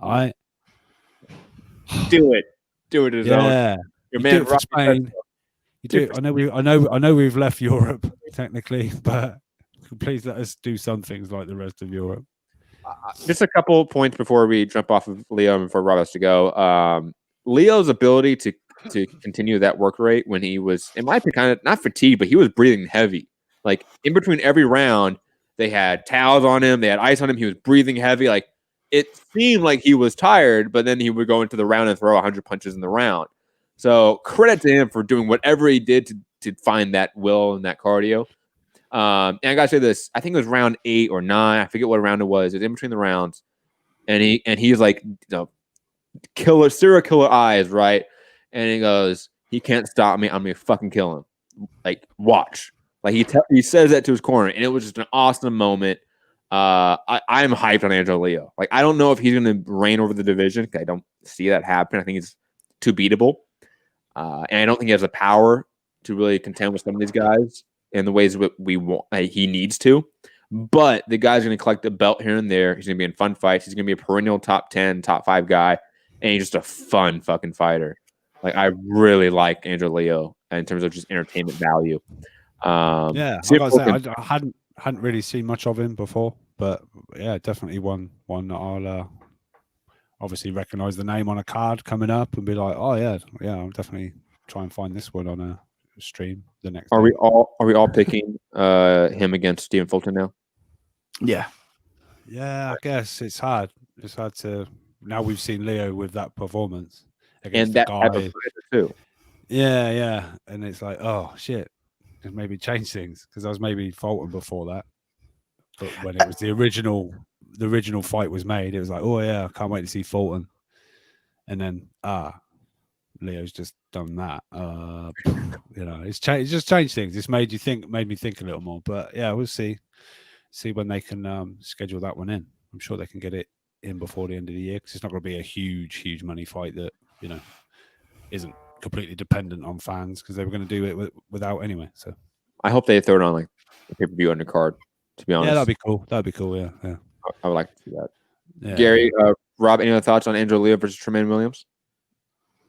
All right. Do it as yeah. Your man for Spain. You do. I know we've left Europe technically, but please let us do some things like the rest of Europe. Just a couple points before we jump off of Leo and before Rob has to go. Leo's ability to continue that work rate when he was, it might be kind of not fatigued, but he was breathing heavy. Like in between every round, they had towels on him, they had ice on him. He was breathing heavy. Like it seemed like he was tired, but then he would go into the round and throw 100 punches in the round. So credit to him for doing whatever he did to find that will and that cardio. And I gotta say this, I think it was round 8 or 9. I forget what round it was. It's in between the rounds, and he's like, serial killer eyes, right? And he goes, he can't stop me. I'm gonna fucking kill him. Like, watch. Like he says that to his corner, and it was just an awesome moment. I'm hyped on Angelo Leo. Like, I don't know if he's gonna reign over the division. I don't see that happen. I think he's too beatable, and I don't think he has the power to really contend with some of these guys in the ways that we want. He needs to. But the guy's going to collect a belt here and there. He's going to be in fun fights. He's going to be a perennial top 10, top 5 guy, and he's just a fun fucking fighter. Like, I really like Angelo Leo in terms of just entertainment value. Yeah, I hadn't really seen much of him before, but yeah, definitely one that I'll obviously recognize the name on a card coming up and be like, oh yeah, I'll definitely try and find this one on a stream the next. Are we all picking him against Stephen Fulton now? Yeah, I guess it's hard. It's hard to now. We've seen Leo with that performance against and that guy type of too. Yeah, and it's like, oh shit. Maybe change things because I was maybe Fulton before that, but when it was the original fight was made, it was like, oh yeah, I can't wait to see Fulton, and then Leo's just done that. It's just changed things. It's made me think a little more. But yeah, we'll see when they can schedule that one in. I'm sure they can get it in before the end of the year because it's not going to be a huge money fight that isn't completely dependent on fans because they were going to do it without anyway. So I hope they throw it on like a pay-per-view undercard. To be honest, yeah, that'd be cool. Yeah. I would like to see that. Yeah. Gary, Rob, any other thoughts on Angelo Leo versus Tremaine Williams?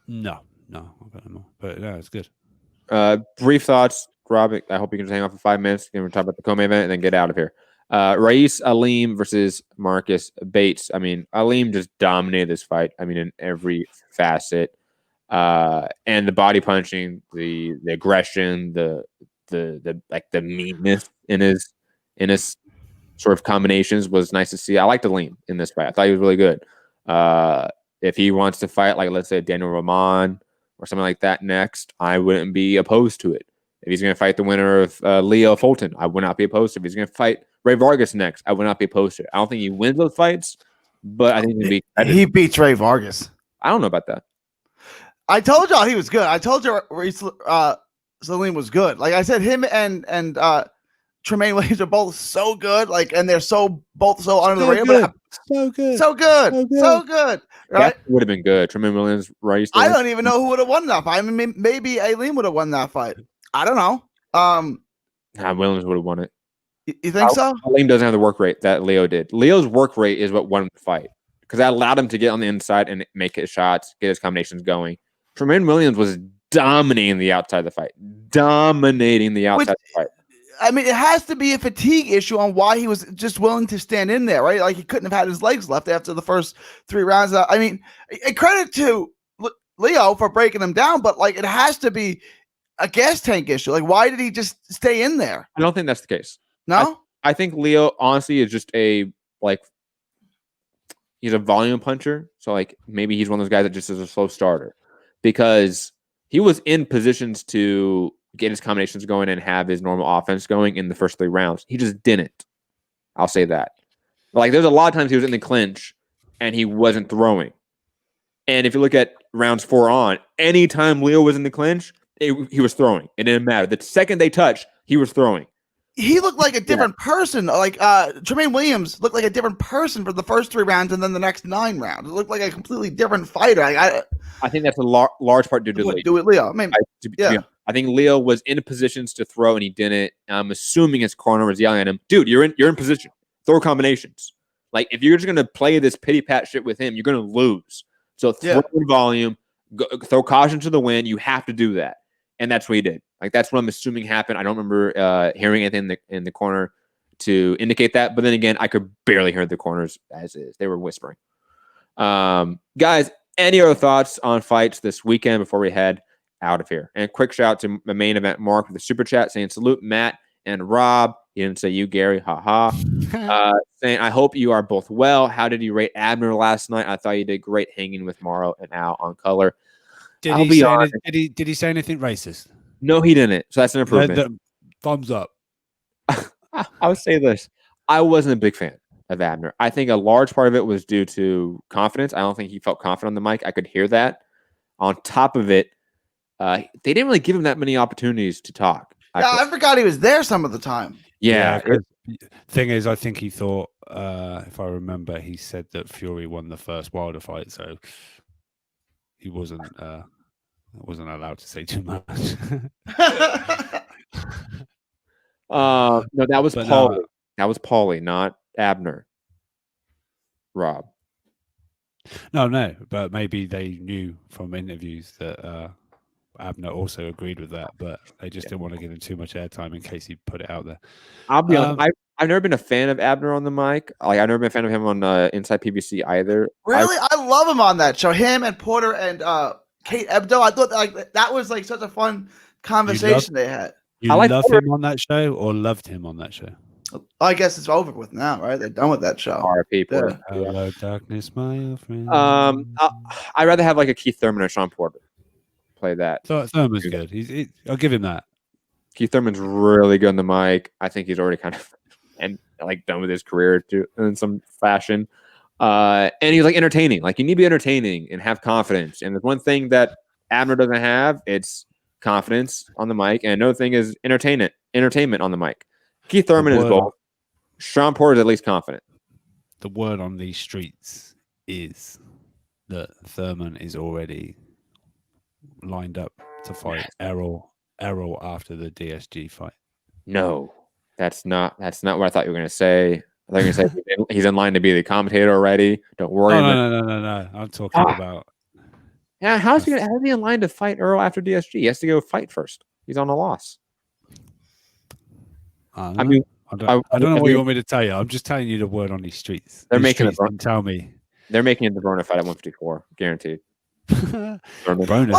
No, I've got no more. But yeah, it's good. Brief thoughts, Rob. I hope you can just hang off for 5 minutes. We're talk about the co-main event and then get out of here. Rais Aleem versus Marcus Bates. I mean, Aleem just dominated this fight. I mean, in every facet. And the body punching, the aggression, the meanness in his sort of combinations was nice to see. I liked Aleem in this fight. I thought he was really good. If he wants to fight, like let's say Daniel Roman or something like that next, I wouldn't be opposed to it. If he's going to fight the winner of Leo Fulton, I would not be opposed to it. If he's going to fight Ray Vargas next, I would not be opposed to it. I don't think he wins those fights, but I think he beats Ray Vargas. I don't know about that. I told y'all he was good. I told you Aleem was good. Like I said, him and Tremaine Williams are both so good. Like, and they're both so under the radar. So good. Right? That would have been good. Tremaine Williams, right? I don't even know who would have won that fight. I mean, maybe Aleem would have won that fight. I don't know. Williams would have won it. You think so? Aleem doesn't have the work rate that Leo did. Leo's work rate is what won the fight because that allowed him to get on the inside and make his shots, get his combinations going. Tremaine Williams was dominating the outside of the fight. Dominating the outside of the fight. I mean, it has to be a fatigue issue on why he was just willing to stand in there, right? Like he couldn't have had his legs left after the first 3 rounds. I mean, credit to Leo for breaking him down, but like it has to be a gas tank issue. Like, why did he just stay in there? I don't think that's the case. No? I think Leo honestly is just he's a volume puncher. So like maybe he's one of those guys that just is a slow starter because he was in positions to get his combinations going and have his normal offense going in the first 3 rounds. He just didn't. I'll say that. Like there's a lot of times he was in the clinch and he wasn't throwing. And if you look at rounds 4 on, anytime Leo was in the clinch, he was throwing. It didn't matter. The second they touched, he was throwing. He looked like a different person. Like Tremaine Williams looked like a different person for the first 3 rounds and then the next 9 rounds. It looked like a completely different fighter. I think that's a large part due to Leo. Do it, Leo. I mean, I think Leo was in positions to throw and he didn't. I'm assuming his corner was yelling at him, dude, you're in position. Throw combinations. Like if you're just gonna play this pity pat shit with him, you're gonna lose. So throw in volume, throw caution to the wind. You have to do that, and that's what he did. Like that's what I'm assuming happened. I don't remember hearing anything in the corner to indicate that. But then again, I could barely hear the corners as is. They were whispering. Guys, any other thoughts on fights this weekend before we head out of here? And a quick shout out to my main event Mark with the super chat saying salute Matt and Rob. He didn't say you, Gary. Haha. Saying I hope you are both well. How did you rate Abner last night? I thought you did great hanging with Morrow and Al on color. Did he say anything racist? No, he didn't. So that's an improvement. Thumbs up. I would say this. I wasn't a big fan of Abner. I think a large part of it was due to confidence. I don't think he felt confident on the mic. I could hear that. On top of it, they didn't really give him that many opportunities to talk. I forgot he was there some of the time. Yeah. Thing is, I think he thought, if I remember, he said that Fury won the first Wilder fight, so he wasn't allowed to say too much. No, that was Paulie. That was Paulie, not Abner. Rob. No, but maybe they knew from interviews that Abner also agreed with that, but they just didn't want to give him too much airtime in case he put it out there. I'll be honest, I've never been a fan of Abner on the mic. Like I've never been a fan of him on Inside PBC either. Really, I love him on that show. Him and Porter and Kate Ebdo. I thought that was like such a fun conversation they had. You love him on that show or loved him on that show? I guess it's over with now, right? They're done with that show. R.I.P. Porter. Hello, darkness, my old friend. I'd rather have like a Keith Thurman or Sean Porter play that. Thurman's good. I'll give him that. Keith Thurman's really good on the mic. I think he's already kind of done with his career in some fashion. And he's like entertaining. Like you need to be entertaining and have confidence. And there's one thing that Abner doesn't have, it's confidence on the mic. And another thing is entertainment on the mic. Keith Thurman is both. Sean Porter is at least confident. The word on these streets is that Thurman is already lined up to fight Errol after the DSG fight. No, that's not what I thought you were going to say. I thought you were going to say he's in line to be the commentator already. Don't worry. No. I'm talking about. Yeah, how's he in line to fight Errol after DSG? He has to go fight first. He's on a loss. I don't know what you want me to tell you. I'm just telling you the word on these streets. They're making it. Tell me. They're making it the Verona fight at 154, guaranteed. Well,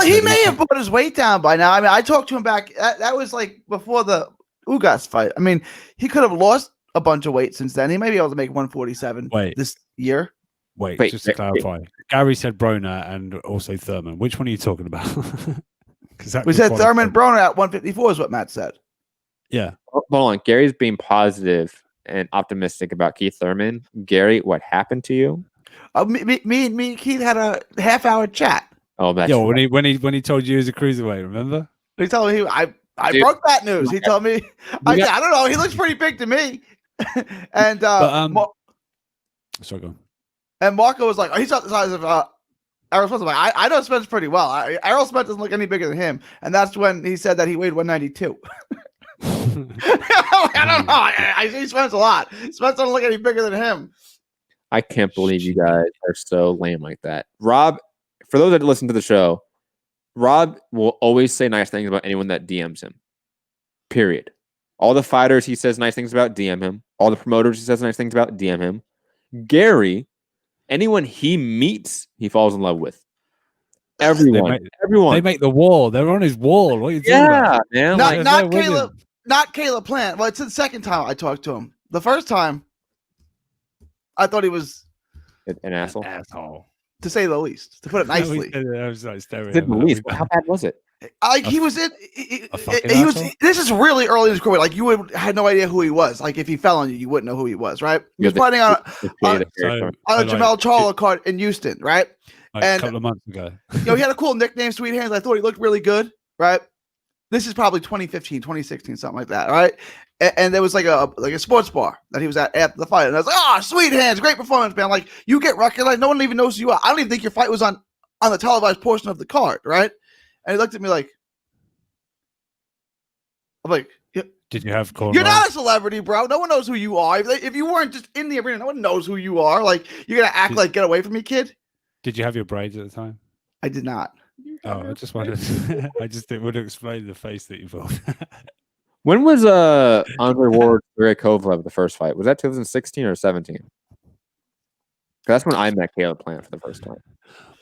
he may have put his weight down by now. I mean, I talked to him back. That was like before the Ugas fight. I mean, he could have lost a bunch of weight since then. He may be able to make 147 this year. Wait, just to clarify. Gary said Broner and also Thurman. Which one are you talking about? We said Thurman, Broner at 154 is what Matt said. Yeah. Hold on. Gary's being positive and optimistic about Keith Thurman. Gary, what happened to you? Me and Keith had a half-hour chat. Oh, that's right. when he told you he was a cruiserweight, remember? He told me I broke that news. He told me I don't know. He looks pretty big to me. And sorry, go on. And Marco was like, he's not the size of Errol Spence. Like, I know Spence pretty well. Errol Spence doesn't look any bigger than him. And that's when he said that he weighed 192. I don't know. I see Spence a lot. Spence doesn't look any bigger than him. I can't believe you guys are so lame like that. Rob, for those that listen to the show, Rob will always say nice things about anyone that DMs him. Period. All the fighters he says nice things about, DM him. All the promoters he says nice things about, DM him. Gary, anyone he meets, he falls in love with. Everyone. They make the wall. They're on his wall. What are you talking about? Man. Not Caleb. Not Caleb Plant. Well, it's the second time I talked to him. The first time, I thought he was an asshole. To say the least. To put it nicely. I was like how bad was it? Like he was in. He was. This is really early in his career. Like you had no idea who he was. Like if he fell on you, you wouldn't know who he was, right? He was fighting on a Jamel Charlo card in Houston, right? And a couple of months ago, he had a cool nickname, Sweet Hands. I thought he looked really good, right? This is probably 2015, 2016, something like that, right? And there was like a sports bar that he was at after the fight, and I was like, Sweet Hands, great performance, man. Like you get recognized, no one even knows who you are. I don't even think your fight was on the televised portion of the card, right? And he looked at me like, I'm like, did you have cornrows? You're not a celebrity, bro. No one knows who you are. If you weren't just in the arena, no one knows who you are. Like you're gonna act like get away from me, kid. Did you have your braids at the time? I did not. Oh, I just wanted. I just didn't want to explain the face that you pulled. When was Andre Ward Sergey Kovalev the first fight? Was that 2016 or 17? That's when I met Caleb Plant for the first time.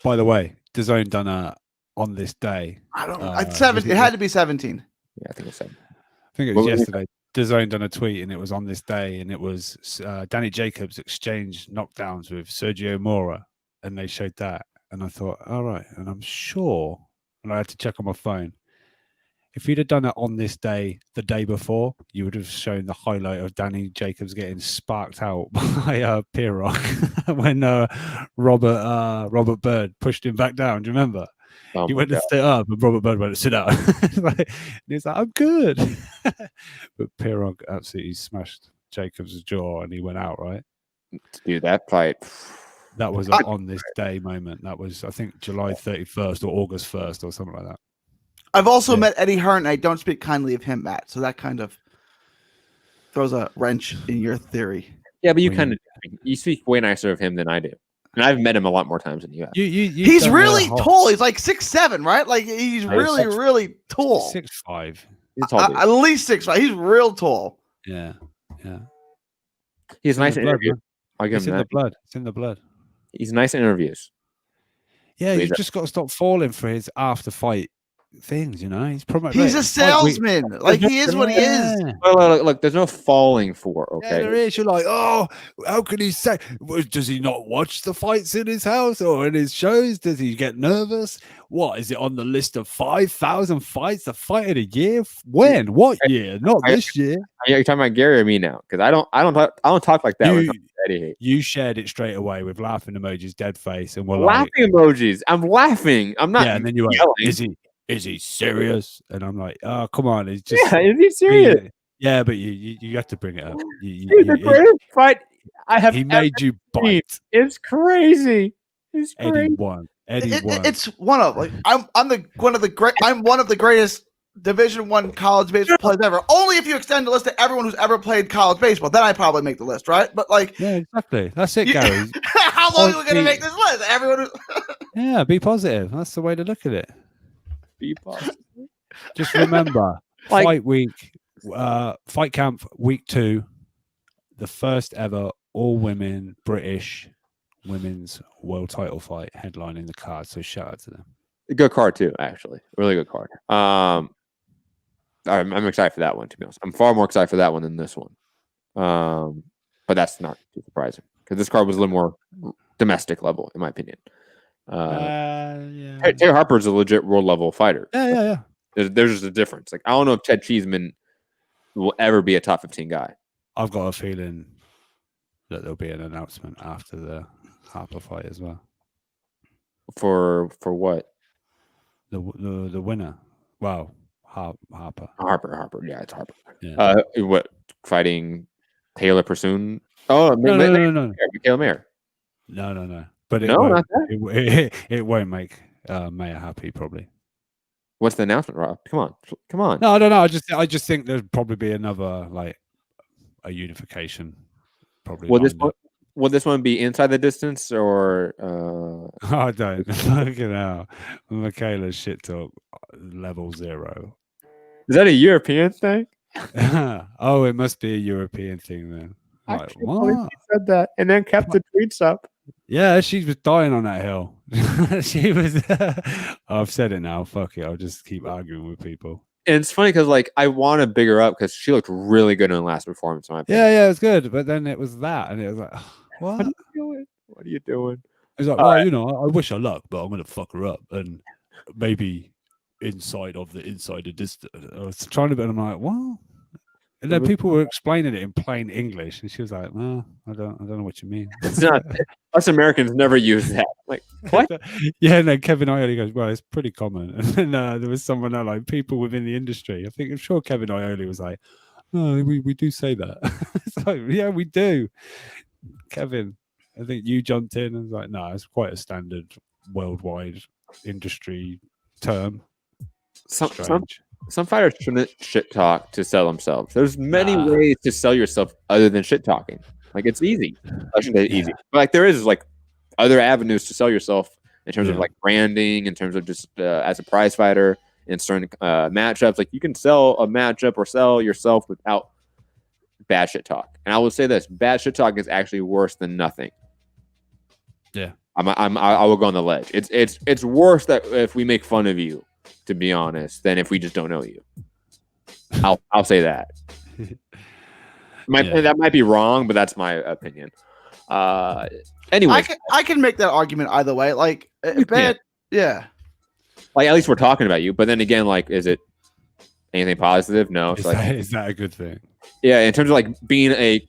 By the way, DAZN done a on this day. I don't know. It had to be 17. Yeah, I think it's 7. I think it was yesterday. DAZN done a tweet, and it was on this day, and it was Danny Jacobs exchanged knockdowns with Sergio Mora, and they showed that, and I thought, all right, and I'm sure, and I had to check on my phone. If you'd have done it on this day, the day before, you would have shown the highlight of Danny Jacobs getting sparked out by Pierrock when Robert Bird pushed him back down. Do you remember? He went to sit up, and Robert Bird went to sit down. And he's like, I'm good. But Pierrock absolutely smashed Jacobs' jaw, and he went out, right? Dude, that fight. That was an on this day moment. That was, I think, July 31st or August 1st or something like that. I've also met Eddie Hearn, and I don't speak kindly of him, Matt. So that kind of throws a wrench in your theory. Yeah, but you speak way nicer of him than I do. And I've met him a lot more times than you have. He's really tall. He's like 6'7", right? Like he's really tall. 6'5". He's tall, at least 6'5". He's real tall. Yeah. He's nice in interviews. I'll give him that. It's in the blood. He's nice in interviews. Yeah, you've just got to stop falling for his after fight things, you know. He's a salesman. Like he is what he is. Look, there's no falling for. Okay, yeah, there is. You're like, oh, how can he say? Does he not watch the fights in his house or in his shows? Does he get nervous? What is it on the list of 5,000 fights? The fight of the year? When? What year? Not this year. You're talking about Gary or me now? Because I don't talk like that. You shared it straight away with laughing emojis, dead face, and we're laughing emojis. I'm laughing. I'm not. Yeah, and then you were is he serious? And I'm like, oh, come on. It's just, is he serious? Yeah, but you have to bring it up. He's the greatest fight I have. He made you bite. It's crazy. It's crazy. Eddie won. It's one of I'm one of the greatest Division I college baseball players ever. Only if you extend the list to everyone who's ever played college baseball, then I probably make the list, right? But yeah, exactly. That's it, Gary. How long are we going to make this list? Everyone. Yeah, be positive. That's the way to look at it. Be positive. Just remember, fight camp week 2, the first ever all-women British women's world title fight headlining the card. So shout out to them. A good card too, actually. Really good card. I'm excited for that one, to be honest. I'm far more excited for that one than this one. But that's not too surprising because this card was a little more domestic level, in my opinion. Taylor Harper's a legit world level fighter. Yeah. There's just a difference. Like I don't know if Ted Cheeseman will ever be a top 15 guy. I've got a feeling that there'll be an announcement after the Harper fight as well. For what? The winner. Well, Harper. Harper. Yeah, it's Harper. Yeah. What fighting Taylor Pursoon? Oh, no. Michaela Mayer. No. But it won't make Mayer happy, probably. What's the announcement, Rob? Come on. No, I don't know. I just think there'd probably be another a unification. Probably. Well, will this one be inside the distance or? I don't fucking hell. Michaela's shit talk level 0. Is that a European thing? Oh, it must be a European thing then. I Like, can't believe what? she said that and then kept the tweets up. Yeah, she was dying on that hill. She was. I've said it now. Fuck it. I'll just keep arguing with people. And it's funny because like I want to big her up because she looked really good in the last performance. In my opinion. Yeah, it was good. But then it was that, and it was like, what? What are you doing? What are you doing? It's like, well, you know, I wish her luck, but I'm gonna fuck her up, and maybe inside of distance. I was trying to, but I'm like, what? And then people were explaining it in plain English, and she was like, "No, I don't know what you mean." It's not. Us Americans never use that. Like what? Yeah, and then Kevin Iole goes, "Well, it's pretty common." And then there was someone like people within the industry. I'm sure Kevin Iole was like, "No, we do say that." It's like, yeah, we do. Kevin, I think you jumped in and was like, "No, it's quite a standard worldwide industry term." Some fighters shouldn't shit talk to sell themselves. There's many ways to sell yourself other than shit talking. Like it's easy. I shouldn't say easy, but like there is like other avenues to sell yourself in terms of like branding, in terms of just as a prize fighter in certain matchups. Like you can sell a matchup or sell yourself without bad shit talk. And I will say this: bad shit talk is actually worse than nothing. Yeah, I will go on the ledge. It's worse that if we make fun of you, to be honest, than if we just don't know you. I'll say that. That might be wrong, but that's my opinion. Anyway, I can make that argument either way. Like bad, yeah. Like at least we're talking about you. But then again, like, is it anything positive? No. Is that a good thing? Yeah, in terms of like being a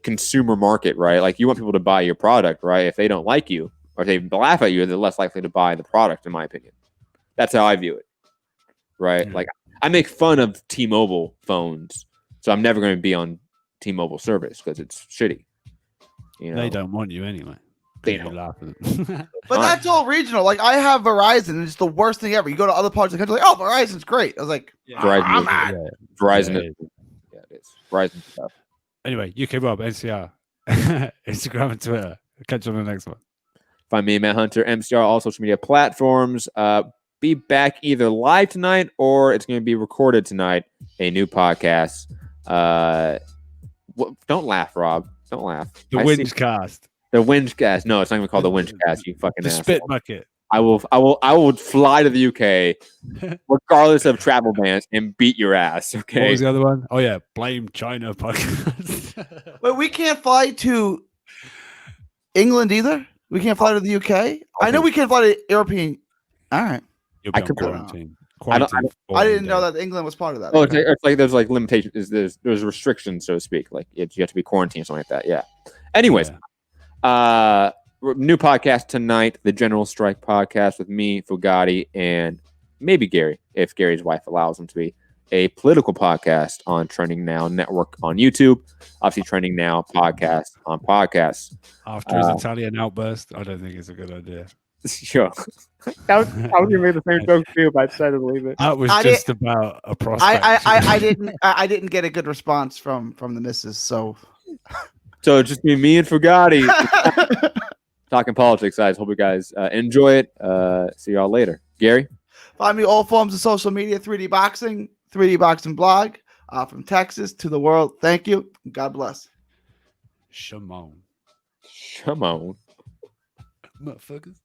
consumer market, right? Like you want people to buy your product, right? If they don't like you or if they laugh at you, they're less likely to buy the product, in my opinion. That's how I view it, right? Yeah. Like I make fun of T-Mobile phones, so I'm never going to be on T-Mobile service because it's shitty. You know? They don't want you anyway. They don't. Laugh at them. But that's all regional. Like I have Verizon, and it's the worst thing ever. You go to other parts of the country, like, oh, Verizon's great. I was like, Verizon. Verizon is it is. Verizon stuff. Anyway, UK Rob, NCR, Instagram and Twitter. Catch you on the next one. Find me, Matt Hunter, MCR, all social media platforms. Be back either live tonight or it's going to be recorded tonight. A new podcast. Don't laugh, Rob. Don't laugh. The Wingecast. The Wingecast. No, it's not even called the Wingecast. You fucking the asshole. Spit Bucket. I will fly to the UK, regardless of travel bans, and beat your ass. Okay. What was the other one? Oh yeah, Blame China podcast. but we can't fly to England either. We can't fly to the UK. I know we can't fly to European. All right. You'll be on quarantine. I didn't know that England was part of that. Oh, it's like there's like limitations. There's restrictions, so to speak. Like you have to be quarantined or something like that. Yeah. Anyways, new podcast tonight, the General Strike podcast with me, Foogatti, and maybe Gary, if Gary's wife allows him to be. A political podcast on Trending Now Network on YouTube. Obviously, Trending Now podcast on podcasts. After his Italian outburst, I don't think it's a good idea. Sure. I was going to make the same joke too, but I decided to leave it. That was just about a prospect. I didn't get a good response from the missus, so it's just me and Foogatti talking politics, guys. Hope you guys enjoy it. See y'all later. Gary? Find me all forms of social media, 3D Boxing, 3D Boxing blog, from Texas to the world. Thank you. God bless. Shimon. Motherfuckers.